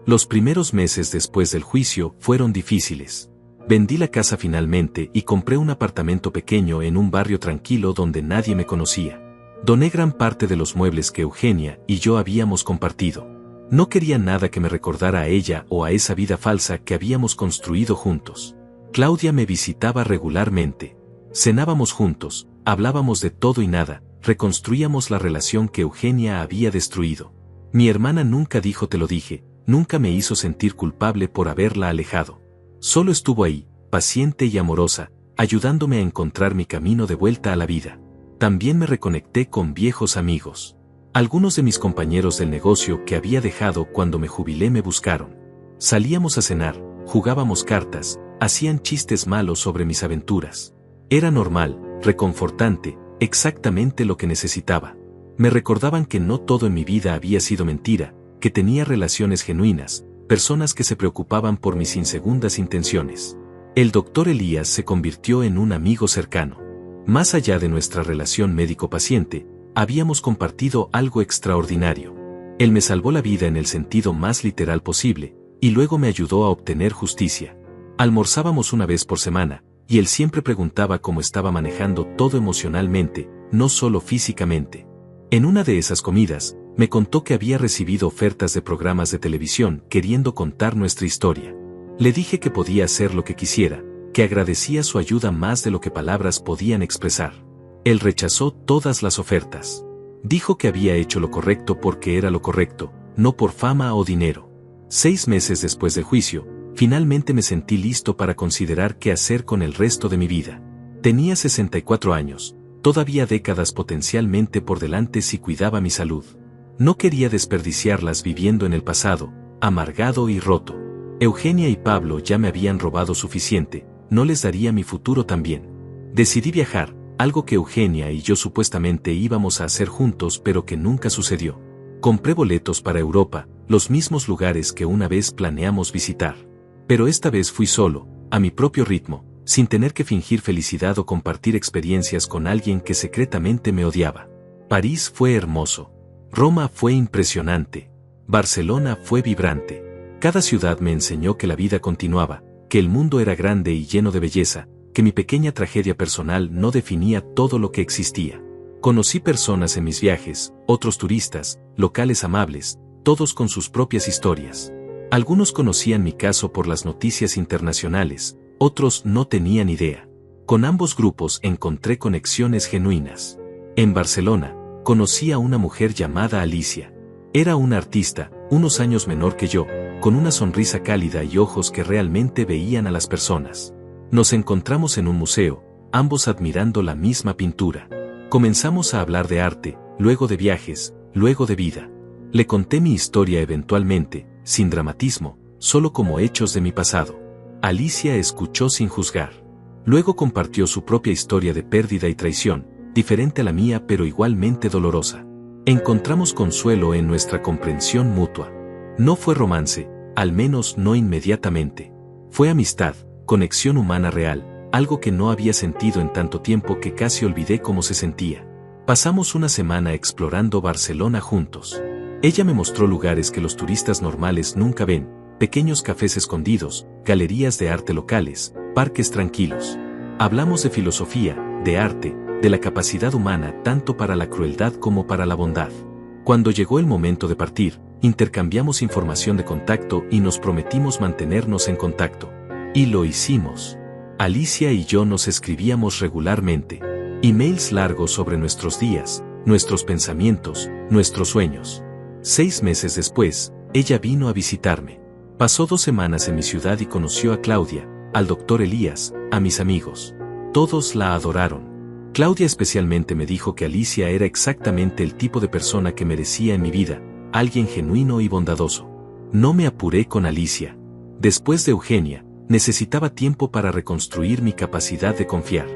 Los primeros meses después del juicio fueron difíciles. Vendí la casa finalmente y compré un apartamento pequeño en un barrio tranquilo donde nadie me conocía. Doné gran parte de los muebles que Eugenia y yo habíamos compartido. No quería nada que me recordara a ella o a esa vida falsa que habíamos construido juntos. Claudia me visitaba regularmente. Cenábamos juntos, hablábamos de todo y nada, reconstruíamos la relación que Eugenia había destruido. Mi hermana nunca dijo te lo dije, nunca me hizo sentir culpable por haberla alejado. Solo estuvo ahí, paciente y amorosa, ayudándome a encontrar mi camino de vuelta a la vida. También me reconecté con viejos amigos. Algunos de mis compañeros del negocio que había dejado cuando me jubilé me buscaron. Salíamos a cenar, jugábamos cartas, hacían chistes malos sobre mis aventuras. Era normal, reconfortante, exactamente lo que necesitaba. Me recordaban que no todo en mi vida había sido mentira, que tenía relaciones genuinas, personas que se preocupaban por mis insegundas intenciones. El doctor Elías se convirtió en un amigo cercano. Más allá de nuestra relación médico-paciente, habíamos compartido algo extraordinario. Él me salvó la vida en el sentido más literal posible, y luego me ayudó a obtener justicia. Almorzábamos una vez por semana, y él siempre preguntaba cómo estaba manejando todo emocionalmente, no solo físicamente. En una de esas comidas, me contó que había recibido ofertas de programas de televisión queriendo contar nuestra historia. Le dije que podía hacer lo que quisiera, que agradecía su ayuda más de lo que palabras podían expresar. Él rechazó todas las ofertas. Dijo que había hecho lo correcto porque era lo correcto, no por fama o dinero. 6 meses después del juicio, finalmente me sentí listo para considerar qué hacer con el resto de mi vida. Tenía 64 años, todavía décadas potencialmente por delante si cuidaba mi salud. No quería desperdiciarlas viviendo en el pasado, amargado y roto. Eugenia y Pablo ya me habían robado suficiente, no les daría mi futuro también. Decidí viajar, algo que Eugenia y yo supuestamente íbamos a hacer juntos pero que nunca sucedió. Compré boletos para Europa, los mismos lugares que una vez planeamos visitar. Pero esta vez fui solo, a mi propio ritmo, sin tener que fingir felicidad o compartir experiencias con alguien que secretamente me odiaba. París fue hermoso. Roma fue impresionante. Barcelona fue vibrante. Cada ciudad me enseñó que la vida continuaba, que el mundo era grande y lleno de belleza, que mi pequeña tragedia personal no definía todo lo que existía. Conocí personas en mis viajes, otros turistas, locales amables, todos con sus propias historias. Algunos conocían mi caso por las noticias internacionales, otros no tenían idea. Con ambos grupos encontré conexiones genuinas. En Barcelona, conocí a una mujer llamada Alicia. Era una artista, unos años menor que yo, con una sonrisa cálida y ojos que realmente veían a las personas. Nos encontramos en un museo, ambos admirando la misma pintura. Comenzamos a hablar de arte, luego de viajes, luego de vida. Le conté mi historia eventualmente, sin dramatismo, solo como hechos de mi pasado. Alicia escuchó sin juzgar. Luego compartió su propia historia de pérdida y traición, diferente a la mía pero igualmente dolorosa. Encontramos consuelo en nuestra comprensión mutua. No fue romance, al menos no inmediatamente. Fue amistad, conexión humana real, algo que no había sentido en tanto tiempo que casi olvidé cómo se sentía. Pasamos una semana explorando Barcelona juntos. Ella me mostró lugares que los turistas normales nunca ven, pequeños cafés escondidos, galerías de arte locales, parques tranquilos. Hablamos de filosofía, de arte, de la capacidad humana tanto para la crueldad como para la bondad. Cuando llegó el momento de partir, intercambiamos información de contacto y nos prometimos mantenernos en contacto. Y lo hicimos. Alicia y yo nos escribíamos regularmente. Emails largos sobre nuestros días, nuestros pensamientos, nuestros sueños. 6 meses después, ella vino a visitarme. Pasó 2 semanas en mi ciudad y conoció a Claudia, al doctor Elías, a mis amigos. Todos la adoraron. Claudia especialmente me dijo que Alicia era exactamente el tipo de persona que merecía en mi vida, alguien genuino y bondadoso. No me apuré con Alicia. Después de Eugenia, necesitaba tiempo para reconstruir mi capacidad de confiar.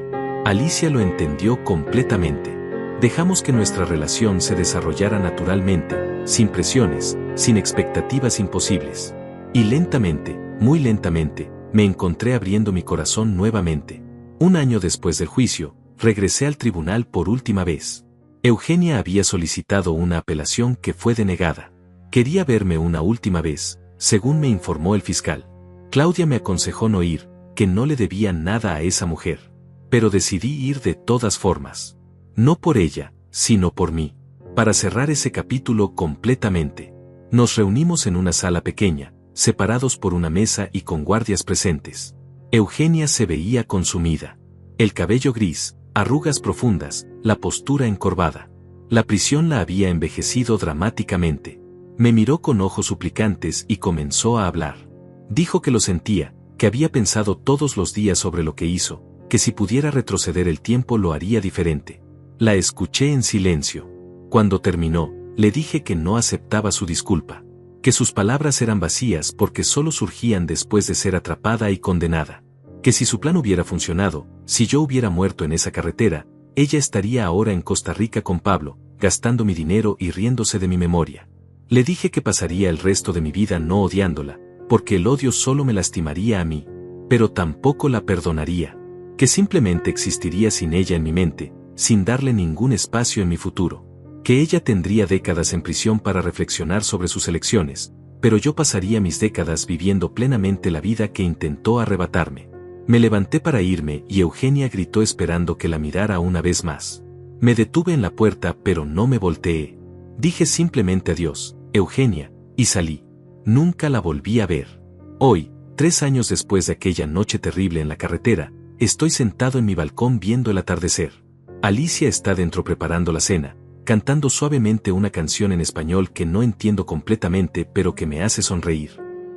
Alicia lo entendió completamente. Dejamos que nuestra relación se desarrollara naturalmente, sin presiones, sin expectativas imposibles. Y lentamente, muy lentamente, me encontré abriendo mi corazón nuevamente. 1 año después del juicio, regresé al tribunal por última vez. Eugenia había solicitado una apelación que fue denegada. Quería verme una última vez, según me informó el fiscal. Claudia me aconsejó no ir, que no le debía nada a esa mujer. Pero decidí ir de todas formas. No por ella, sino por mí. Para cerrar ese capítulo completamente. Nos reunimos en una sala pequeña, separados por una mesa y con guardias presentes. Eugenia se veía consumida. El cabello gris, arrugas profundas, la postura encorvada. La prisión la había envejecido dramáticamente. Me miró con ojos suplicantes y comenzó a hablar. Dijo que lo sentía, que había pensado todos los días sobre lo que hizo, que si pudiera retroceder el tiempo lo haría diferente. La escuché en silencio. Cuando terminó, le dije que no aceptaba su disculpa, que sus palabras eran vacías porque solo surgían después de ser atrapada y condenada, que si su plan hubiera funcionado, si yo hubiera muerto en esa carretera, ella estaría ahora en Costa Rica con Pablo, gastando mi dinero y riéndose de mi memoria. Le dije que pasaría el resto de mi vida no odiándola, porque el odio solo me lastimaría a mí, pero tampoco la perdonaría, que simplemente existiría sin ella en mi mente, sin darle ningún espacio en mi futuro, que ella tendría décadas en prisión para reflexionar sobre sus elecciones, pero yo pasaría mis décadas viviendo plenamente la vida que intentó arrebatarme. Me levanté para irme y Eugenia gritó esperando que la mirara una vez más. Me detuve en la puerta pero no me volteé. Dije simplemente adiós, Eugenia, y salí. Nunca la volví a ver. Hoy, 3 años después de aquella noche terrible en la carretera, estoy sentado en mi balcón viendo el atardecer. Alicia está dentro preparando la cena, cantando suavemente una canción en español que no entiendo completamente pero que me hace sonreír.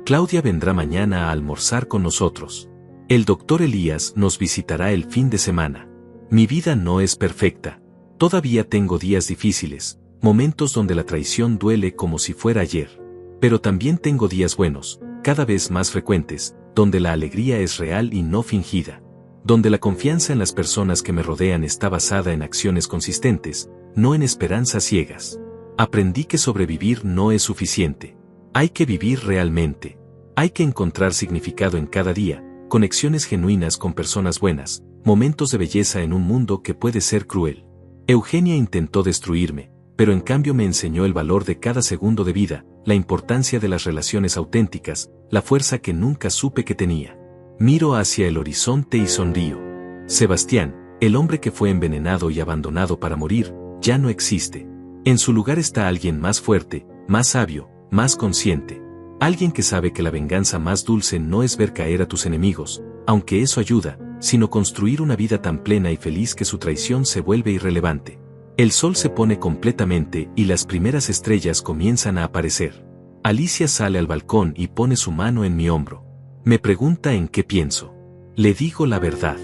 Claudia vendrá mañana a almorzar con nosotros. El doctor Elías nos visitará el fin de semana. Mi vida no es perfecta. Todavía tengo días difíciles, momentos donde la traición duele como si fuera ayer. Pero también tengo días buenos, cada vez más frecuentes, donde la alegría es real y no fingida. Donde la confianza en las personas que me rodean está basada en acciones consistentes, no en esperanzas ciegas. Aprendí que sobrevivir no es suficiente. Hay que vivir realmente. Hay que encontrar significado en cada día, conexiones genuinas con personas buenas, momentos de belleza en un mundo que puede ser cruel. Eugenia intentó destruirme, pero en cambio me enseñó el valor de cada segundo de vida, la importancia de las relaciones auténticas, la fuerza que nunca supe que tenía. Miro hacia el horizonte y sonrío. Sebastián, el hombre que fue envenenado y abandonado para morir, ya no existe. En su lugar está alguien más fuerte, más sabio, más consciente. Alguien que sabe que la venganza más dulce no es ver caer a tus enemigos, aunque eso ayuda, sino construir una vida tan plena y feliz que su traición se vuelve irrelevante. El sol se pone completamente y las primeras estrellas comienzan a aparecer. Alicia sale al balcón y pone su mano en mi hombro. Me pregunta en qué pienso. Le digo la verdad.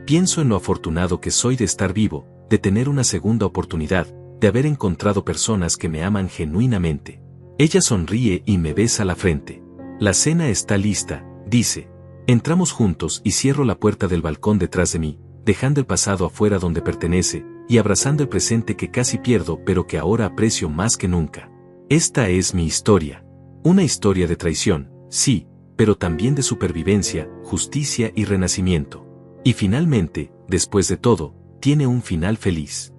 Pienso en lo afortunado que soy de estar vivo, de tener una segunda oportunidad, de haber encontrado personas que me aman genuinamente. Ella sonríe y me besa la frente. La cena está lista, dice. Entramos juntos y cierro la puerta del balcón detrás de mí, dejando el pasado afuera donde pertenece, y abrazando el presente que casi pierdo pero que ahora aprecio más que nunca. Esta es mi historia. Una historia de traición, sí, pero también de supervivencia, justicia y renacimiento. Y finalmente, después de todo, tiene un final feliz.